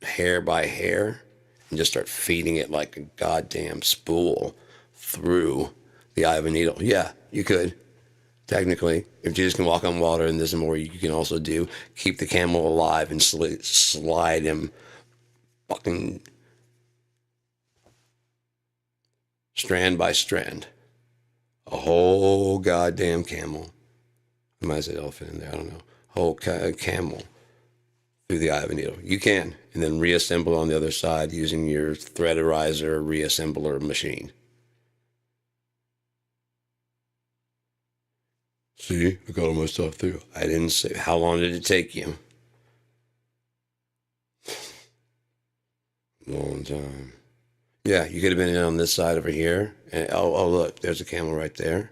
hair by hair and just start feeding it like a goddamn spool through the eye of a needle. Yeah, you could. Technically, if Jesus can walk on water, and there's more you can also do, keep the camel alive and slide him fucking strand by strand. A whole goddamn camel. I might say elephant in there, I don't know. Whole camel through the eye of a needle. You can, and then reassemble on the other side using your threaderizer reassembler machine. See, I got all my stuff through. I didn't say, how long did it take you? Long time. Yeah, you could have been on this side over here. And oh, look, there's a camel right there.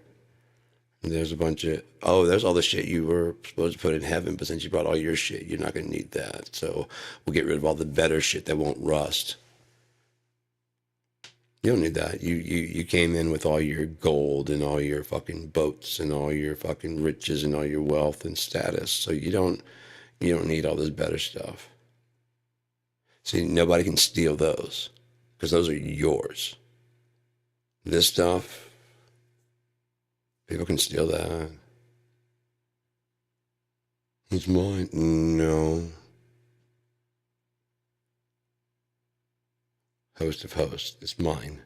And there's a bunch of, there's all the shit you were supposed to put in heaven, but since you brought all your shit, you're not going to need that. So we'll get rid of all the better shit that won't rust. You don't need that. You came in with all your gold and all your fucking boats and all your fucking riches and all your wealth and status. So you don't need all this better stuff. See, nobody can steal those because those are yours. This stuff, people can steal that. It's mine. No. Host of hosts, it's mine.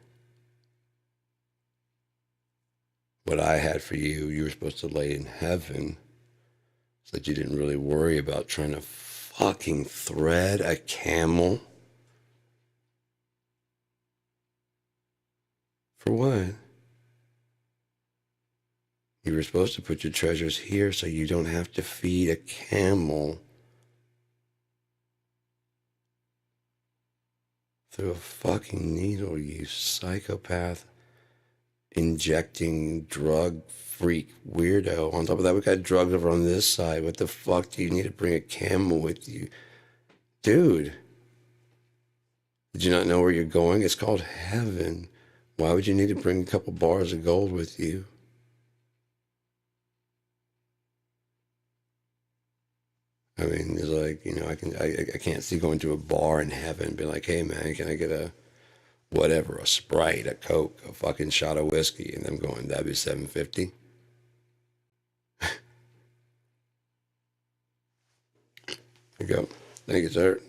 What I had for you, you were supposed to lay in heaven so that you didn't really worry about trying to fucking thread a camel. For what? You were supposed to put your treasures here so you don't have to feed a camel through a fucking needle, you psychopath, injecting drug freak weirdo. On top of that, we got drugs over on this side. What the fuck do you need to bring a camel with you? Dude, did you not know where you're going? It's called heaven. Why would you need to bring a couple bars of gold with you? I mean, it's like, you know, I can't see going to a bar in heaven and be like, hey man, can I get a whatever, a Sprite, a Coke, a fucking shot of whiskey, and them going, that'd be $7.50. There you go. Thank you, sir.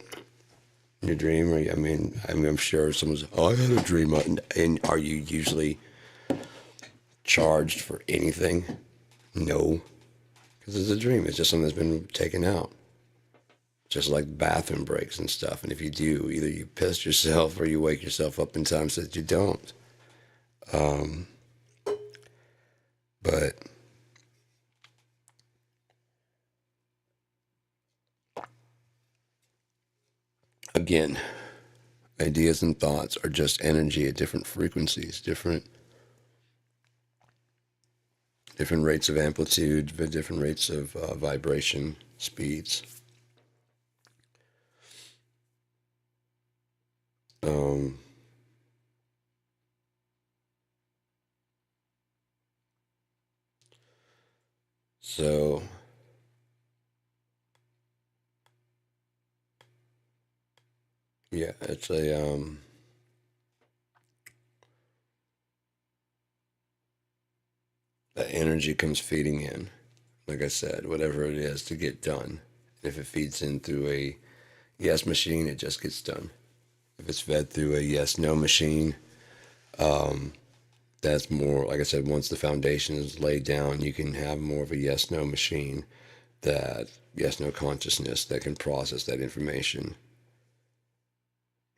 Your dream, or I'm sure someone's, oh, I had a dream. And are you usually charged for anything? No, because it's a dream. It's just something that's been taken out. Just like bathroom breaks and stuff. And if you do, either you piss yourself or you wake yourself up in times that you don't. But again, ideas and thoughts are just energy at different frequencies, different rates of amplitude, different rates of vibration, speeds. So yeah, it's a that energy comes feeding in, like I said, whatever it is to get done. If it feeds in through a yes machine, it just gets done. If it's fed through a yes no machine, that's more, like I said, once the foundation is laid down, you can have more of a yes no machine, that yes no consciousness that can process that information.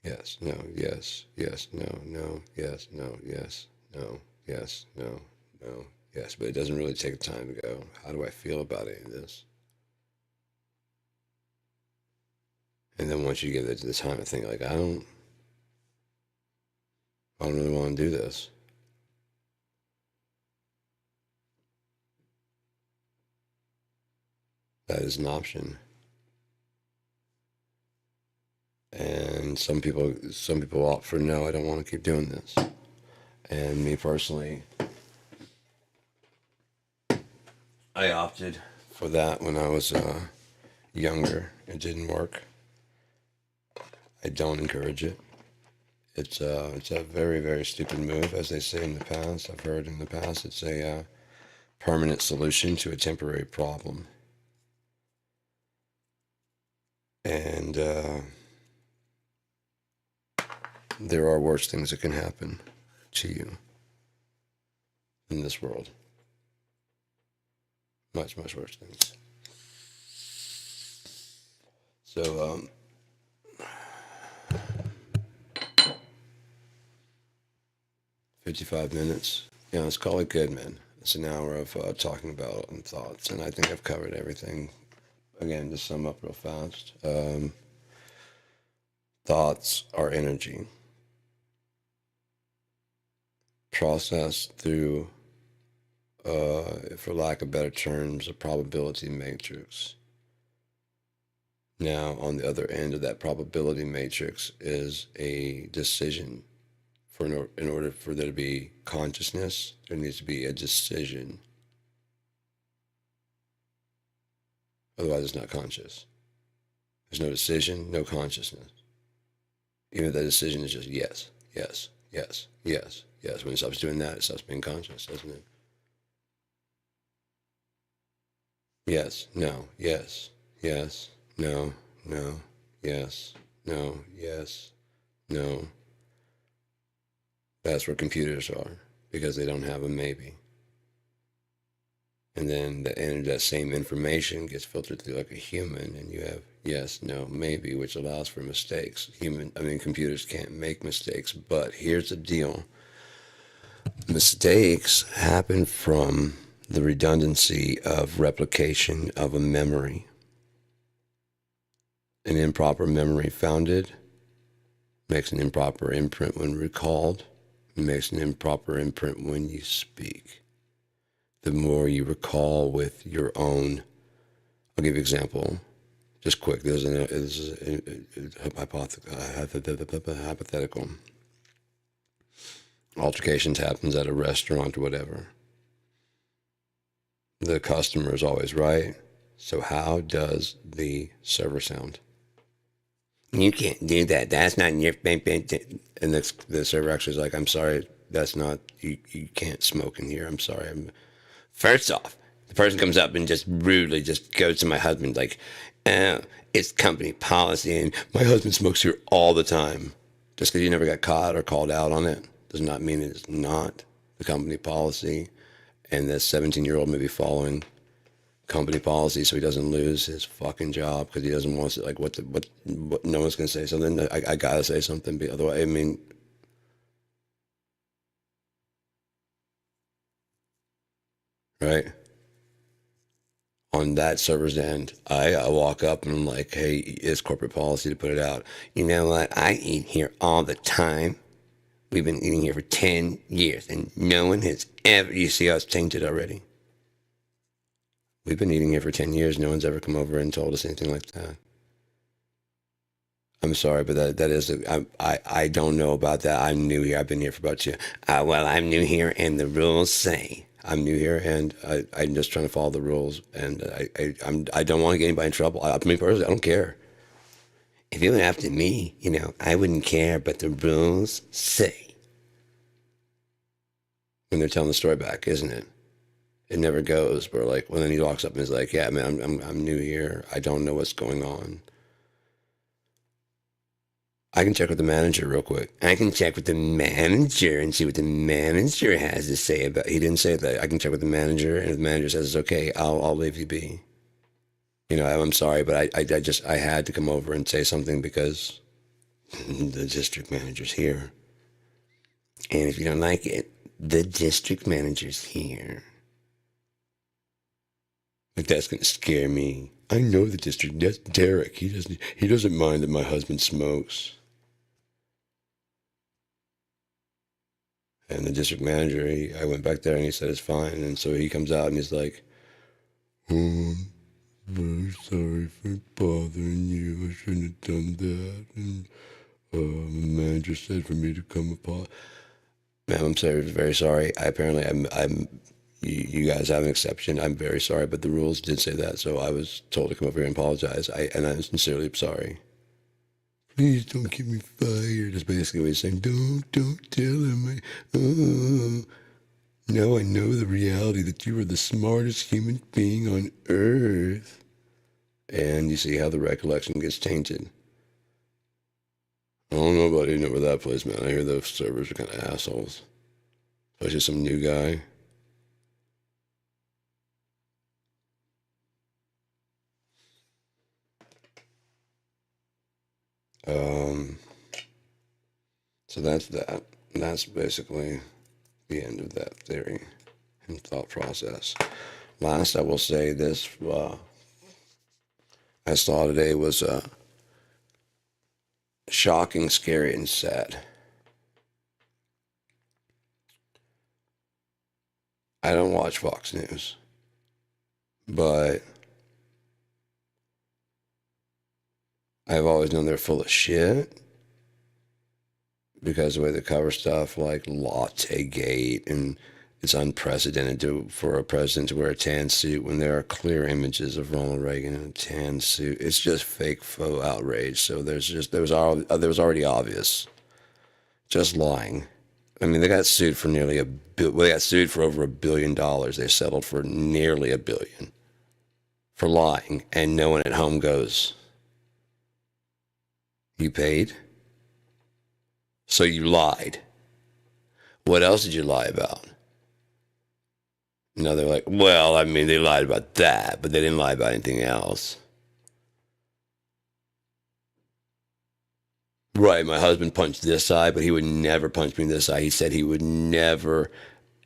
Yes, no, yes, yes, no, no, yes, no, yes, no, yes, no, no, yes. But it doesn't really take time to go, how do I feel about any of this? And then once you get to the time to think, like, I don't really want to do this. That is an option. And some people opt for, no, I don't want to keep doing this. And me personally, I opted for that when I was younger. It didn't work. I don't encourage it. It's a very, very stupid move, as they say in the past. I've heard in the past it's a permanent solution to a temporary problem. And there are worse things that can happen to you in this world. Much, much worse things. So, 55 minutes. Yeah, let's call it good, man. It's an hour of talking about and thoughts, and I think I've covered everything. Again, to sum up real fast, thoughts are energy processed through, for lack of better terms, a probability matrix. Now, on the other end of that probability matrix is a decision. In order for there to be consciousness, there needs to be a decision. Otherwise, it's not conscious. There's no decision, no consciousness. Even if that decision is just yes, yes, yes, yes, yes. When it stops doing that, it stops being conscious, doesn't it? Yes, no, yes, yes, no, no, yes, no, yes, no. That's where computers are, because they don't have a maybe. And then that same information gets filtered through like a human, and you have yes, no, maybe, which allows for mistakes. Computers can't make mistakes, but here's the deal. Mistakes happen from the redundancy of replication of a memory. An improper memory founded Makes an improper imprint when recalled. It makes an improper imprint when you speak. The more you recall with your own, I'll give you an example. Just quick, there's a hypothetical. Altercations happens at a restaurant or whatever. The customer is always right. So how does the server sound? You can't do that. That's not in your... And the server actually is like, I'm sorry, that's not... You can't smoke in here. I'm sorry. First off, the person comes up and just rudely just goes to my husband like, it's company policy and my husband smokes here all the time. Just because you never got caught or called out on it does not mean it's not the company policy. And this 17-year-old may be following company policy so he doesn't lose his fucking job because he doesn't want to, like, what no one's going to say something. I got to say something. Otherwise, I mean, right? On that server's end, I walk up and I'm like, hey, it's corporate policy to put it out. You know what? I eat here all the time. We've been eating here for 10 years and no one has ever, you see how it's tainted already? We've been eating here for 10 years. No one's ever come over and told us anything like that. I'm sorry, but that is, I don't know about that. I'm new here. I've been here for about 2. Well, I'm new here and the rules say. I'm new here and I'm just trying to follow the rules. And I don't want to get anybody in trouble. I mean, personally, I don't care. If it were up to me, you know, I wouldn't care, but the rules say. When they're telling the story back, isn't it? It never goes. But like, when then he walks up and is like, yeah, man, I'm new here. I don't know what's going on. I can check with the manager real quick. I can check with the manager and see what the manager has to say about. He didn't say that. I can check with the manager, and if the manager says it's okay, I'll leave you be. You know, I'm sorry, but I had to come over and say something because the district manager's here. And if you don't like it, the district manager's here. Like, that's gonna scare me. I know the district. That's Derek. He doesn't mind that my husband smokes. And the district manager, I went back there and he said it's fine. And so he comes out and he's like, oh, I'm very sorry for bothering you. I shouldn't have done that. And the manager said for me to come apart. Ma'am, I'm sorry, very sorry. You guys have an exception. I'm very sorry, but the rules did say that. So I was told to come over here and apologize. And I'm sincerely sorry. Please don't get me fired. That's basically what he's saying. Don't tell him. Now I know the reality that you are the smartest human being on earth. And you see how the recollection gets tainted. I don't know about eating over that place, man. I hear those servers are kind of assholes. Especially some new guy. So that's that. And that's basically the end of that theory and thought process. Last, I will say this. I saw today was shocking, scary, and sad. I don't watch Fox News, but I've always known they're full of shit because the way they cover stuff like Latte Gate, and it's unprecedented for a president to wear a tan suit when there are clear images of Ronald Reagan in a tan suit. It's just fake, faux outrage. So there was already obvious, just lying. I mean, they got sued for nearly they got sued for over $1 billion. They settled for nearly $1 billion for lying, and no one at home goes, "You paid? So you lied. What else did you lie about?" No, they're like, well, I mean, they lied about that, but they didn't lie about anything else. Right, my husband punched this eye, but he would never punch me in this eye. He said he would never,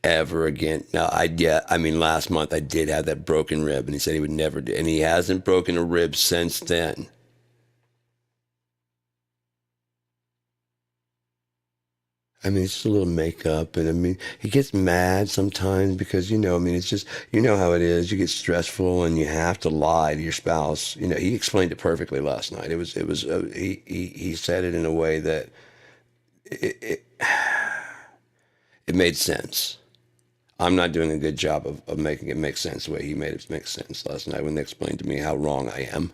ever again. Now, last month I did have that broken rib, and he said he would never do, and he hasn't broken a rib since then. I mean, it's just a little makeup, and I mean, he gets mad sometimes because, I mean, it's just, you know how it is. You get stressful and you have to lie to your spouse. He explained it perfectly last night. He said it in a way that it, it made sense. I'm not doing a good job of making it make sense the way he made it make sense last night when they explained to me how wrong I am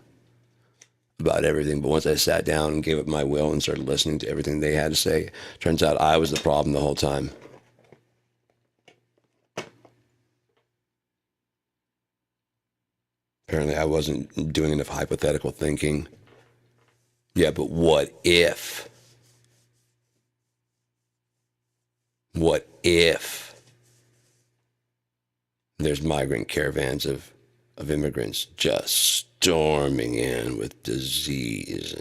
about everything. But once I sat down and gave it my will and started listening to everything they had to say, turns out I was the problem the whole time. Apparently I wasn't doing enough hypothetical thinking. Yeah, but what if? What if there's migrant caravans of immigrants just storming in with disease,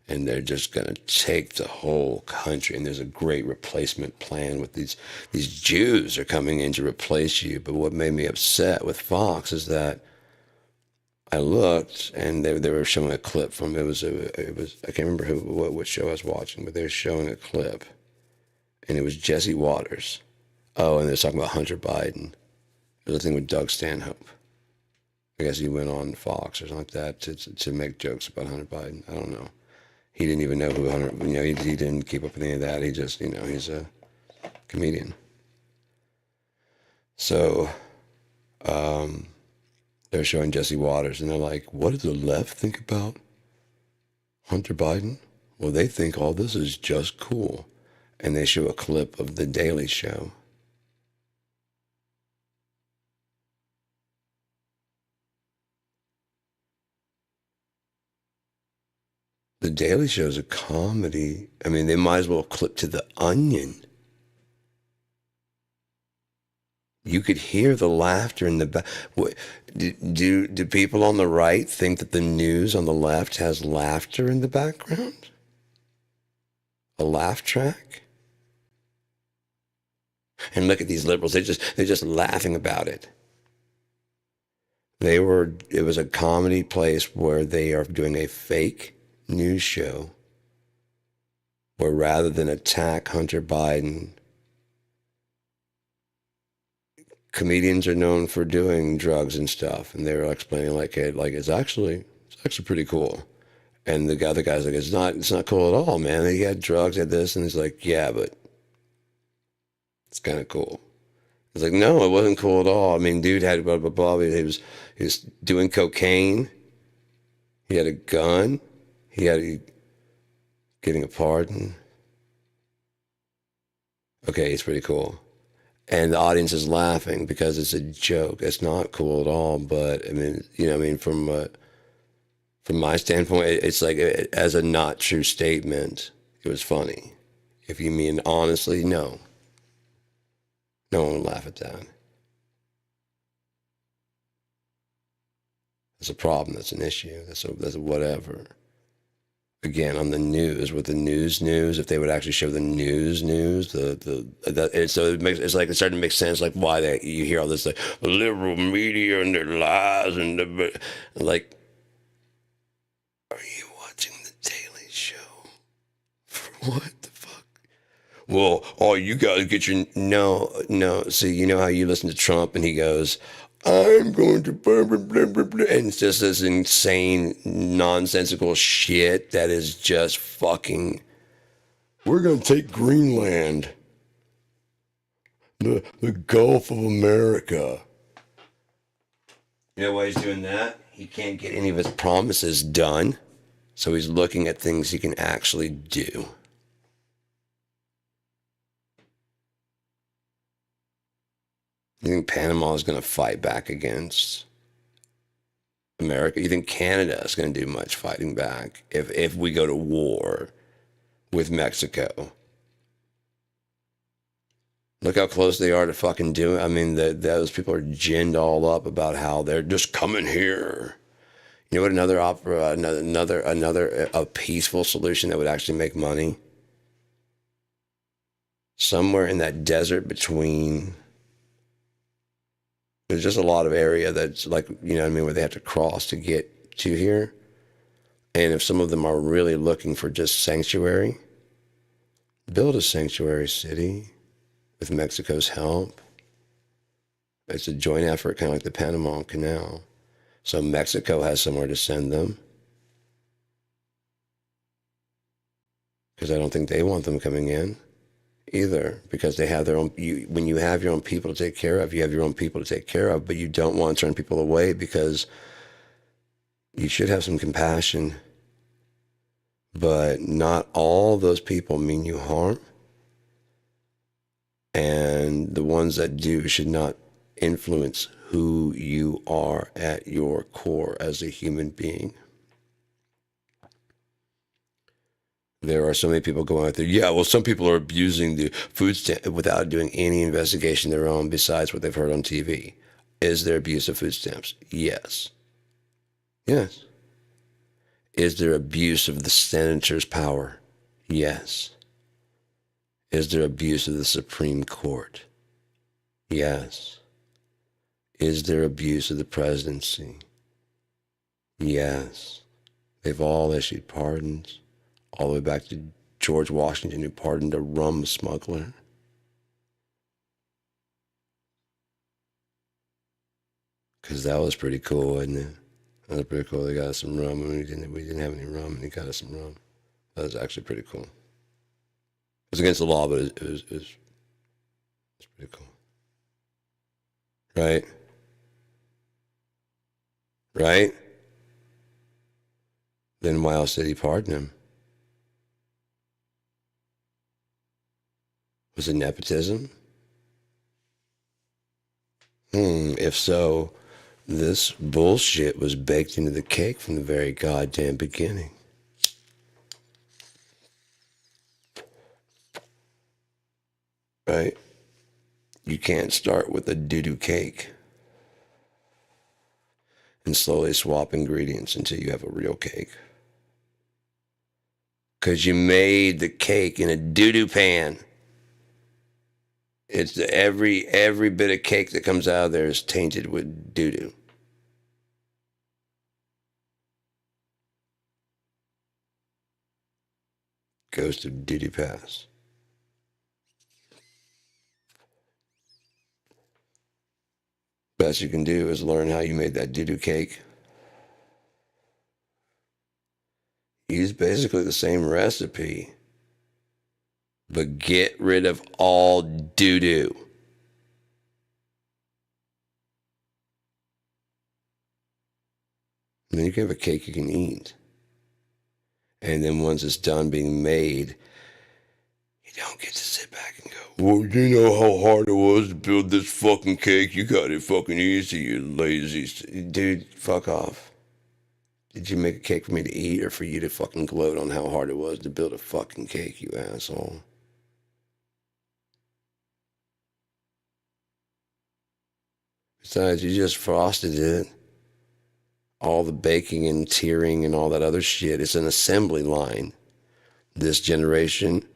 and they're just going to take the whole country, and there's a great replacement plan with these Jews are coming in to replace you. But what made me upset with Fox is that I looked and they were showing a clip from it was I can't remember what show I was watching, but they were showing a clip, and it was Jesse Waters. Oh, and they're talking about Hunter Biden. There's a thing with Doug Stanhope. I guess he went on Fox or something like that to make jokes about Hunter Biden. I don't know. He didn't even know who Hunter. He didn't keep up with any of that. He just, he's a comedian. So, they're showing Jesse Waters, and they're like, "What does the left think about Hunter Biden?" Well, they think all this is just cool, and they show a clip of The Daily Show. The Daily Show is a comedy. I mean, they might as well clip to The Onion. You could hear the laughter in the back. Do people on the right think that the news on the left has laughter in the background? A laugh track? And look at these liberals. They're just laughing about it. It was a comedy place where they are doing a fake news show where rather than attack Hunter Biden, comedians are known for doing drugs and stuff, and they're explaining like it's actually pretty cool. And the guy's like, it's not cool at all, man. He had drugs, had this, and he's like, yeah, but it's kind of cool. He's like, no, it wasn't cool at all. I mean, dude had blah blah blah. He was doing cocaine. He had a gun. Getting a pardon. Okay, it's pretty cool. And the audience is laughing because it's a joke. It's not cool at all. But I mean, from my standpoint, it's like as a not true statement, it was funny. If you mean honestly, no one would laugh at that. That's a problem. That's an issue. That's a whatever. Again, on the news, with the news, if they would actually show the news, it's like it's starting to make sense, like why you hear all this like liberal media and their lies and like, are you watching The Daily Show? What the fuck? Well, oh, you gotta get your no. See, you know how you listen to Trump and he goes, I'm going to blah, blah, blah, blah, blah. And it's just this insane, nonsensical shit that is just fucking, we're going to take Greenland, the Gulf of America. You know why he's doing that? He can't get any of his promises done, so he's looking at things he can actually do. You think Panama is going to fight back against America? You think Canada is going to do much fighting back if we go to war with Mexico? Look how close they are to fucking doing. I mean, those people are ginned all up about how they're just coming here. You know what? Another peaceful solution that would actually make money. Somewhere in that desert between. There's just a lot of area that's like, you know what I mean, where they have to cross to get to here. And if some of them are really looking for just sanctuary, build a sanctuary city with Mexico's help. It's a joint effort, kind of like the Panama Canal. So Mexico has somewhere to send them, because I don't think they want them coming in either, because they have their own. When you have your own people to take care of, you have your own people to take care of, but you don't want to turn people away, because you should have some compassion. But not all those people mean you harm. And the ones that do should not influence who you are at your core as a human being. There are so many people going out there, yeah, well, some people are abusing the food stamp without doing any investigation of their own besides what they've heard on TV. Is there abuse of food stamps? Yes. Yes. Is there abuse of the senator's power? Yes. Is there abuse of the Supreme Court? Yes. Is there abuse of the presidency? Yes. They've all issued pardons, all the way back to George Washington, who pardoned a rum smuggler. Because that was pretty cool, wasn't it? That was pretty cool. They got us some rum, and we didn't have any rum, and he got us some rum. That was actually pretty cool. It was against the law, but it was pretty cool. Right? Right? Then why else did he pardon him? Was it nepotism? If so, this bullshit was baked into the cake from the very goddamn beginning. Right? You can't start with a doo-doo cake and slowly swap ingredients until you have a real cake. Because you made the cake in a doo-doo pan. It's every bit of cake that comes out of there is tainted with doo-doo. Ghost of doo-doo past. Best you can do is learn how you made that doo-doo cake. Use basically the same recipe, but get rid of all doo-doo. And then you can have a cake you can eat. And then once it's done being made, you don't get to sit back and go, well, you know how hard it was to build this fucking cake? You got it fucking easy, you lazy. Dude, fuck off. Did you make a cake for me to eat or for you to fucking gloat on how hard it was to build a fucking cake, you asshole? Besides, you just frosted it. All the baking and tiering and all that other shit. It's an assembly line. This generation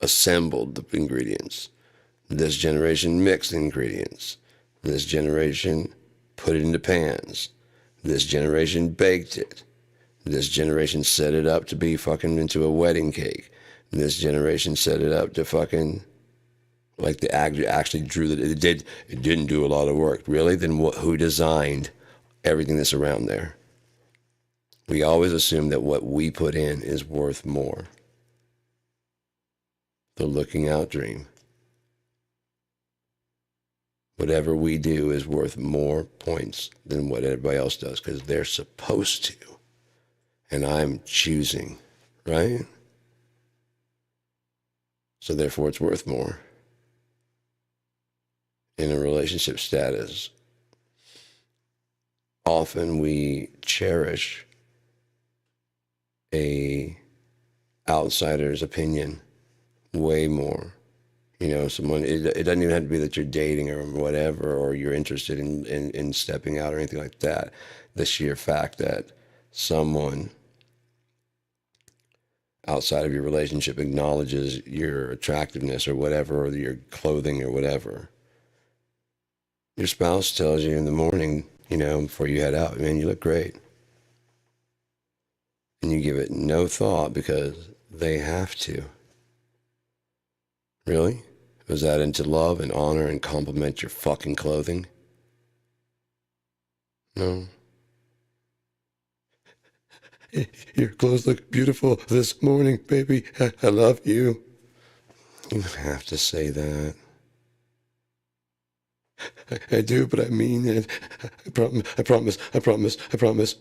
assembled the ingredients. This generation mixed ingredients. This generation put it into pans. This generation baked it. This generation set it up to be fucking into a wedding cake. This generation set it up to fucking, like the actually drew that it didn't do a lot of work. Really? Then who designed everything that's around there? We always assume that what we put in is worth more. The looking out dream. Whatever we do is worth more points than what everybody else does, because they're supposed to. And I'm choosing, right? So therefore it's worth more. In a relationship status, often we cherish a outsider's opinion way more. You know, someone, it doesn't even have to be that you're dating or whatever, or you're interested in stepping out or anything like that. The sheer fact that someone outside of your relationship acknowledges your attractiveness or whatever, or your clothing or whatever. Your spouse tells you in the morning, you know, before you head out, man, you look great. And you give it no thought because they have to. Really? Was that into love and honor and compliment your fucking clothing? No. Your clothes look beautiful this morning, baby. I love you. You have to say that. I do, but I mean it. I promise, I promise, I promise, I promise.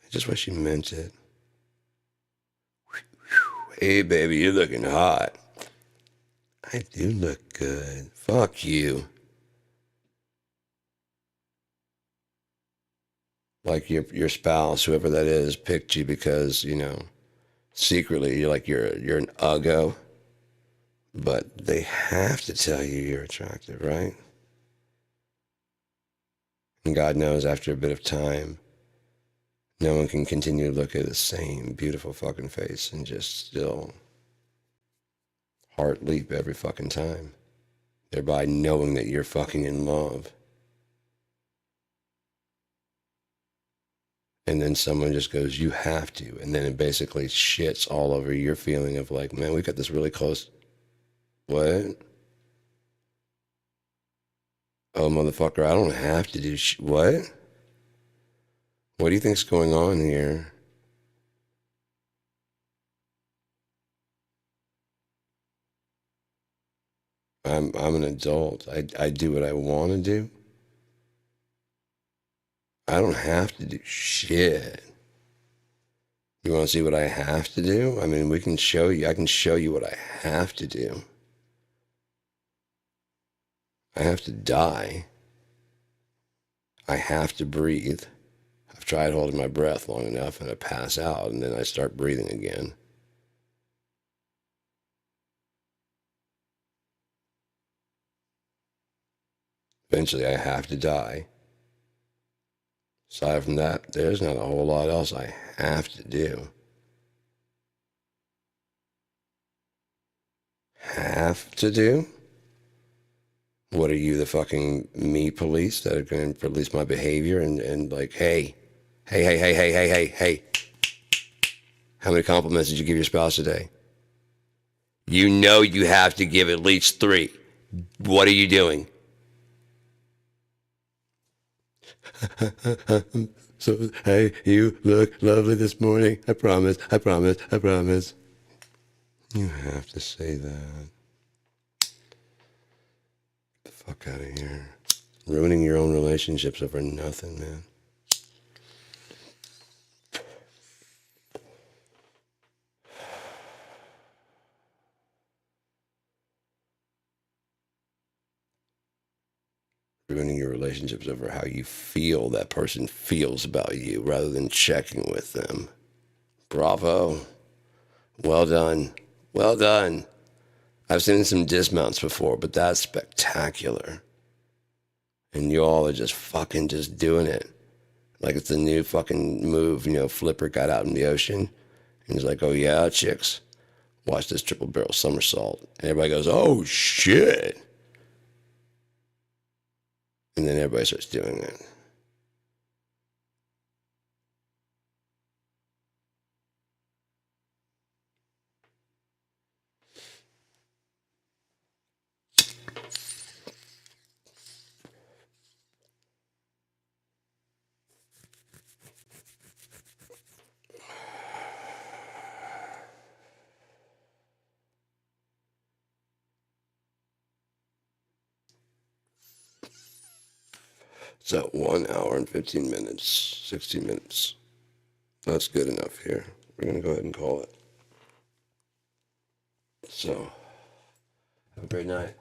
I just wish you meant it. Hey, baby, you're looking hot. I do look good. Fuck you. Like your spouse, whoever that is, picked you because, secretly you're an uggo, but they have to tell you you're attractive, right? And God knows after a bit of time, no one can continue to look at the same beautiful fucking face and just still heart leap every fucking time, thereby knowing that you're fucking in love. And then someone just goes, you have to. And then it basically shits all over your feeling of like, man, we got this really close. What? Oh, motherfucker, I don't have to do what? What do you think's going on here? I'm an adult. I do what I want to do. I don't have to do shit. You want to see what I have to do? I mean, we can show you. I can show you what I have to do. I have to die. I have to breathe. I've tried holding my breath long enough and I pass out and then I start breathing again. Eventually I have to die. Aside from that, there's not a whole lot else I have to do. Have to do? What are you, the fucking me police that are going to police my behavior and like, hey, how many compliments did you give your spouse today? You know you have to give at least 3. What are you doing? So, hey, you look lovely this morning. I promise, I promise, I promise. You have to say that. Get the fuck out of here. Ruining your own relationships over nothing, man. Ruining your relationships over how you feel that person feels about you rather than checking with them. Bravo. Well done. Well done. I've seen some dismounts before, but that's spectacular. And you all are just fucking just doing it. Like it's the new fucking move, Flipper got out in the ocean. And he's like, oh yeah, chicks, watch this triple barrel somersault. And everybody goes, oh shit. And then everybody starts doing it. So 1 hour and 15 minutes, 60 minutes. That's good enough here. We're going to go ahead and call it. So, have a great night.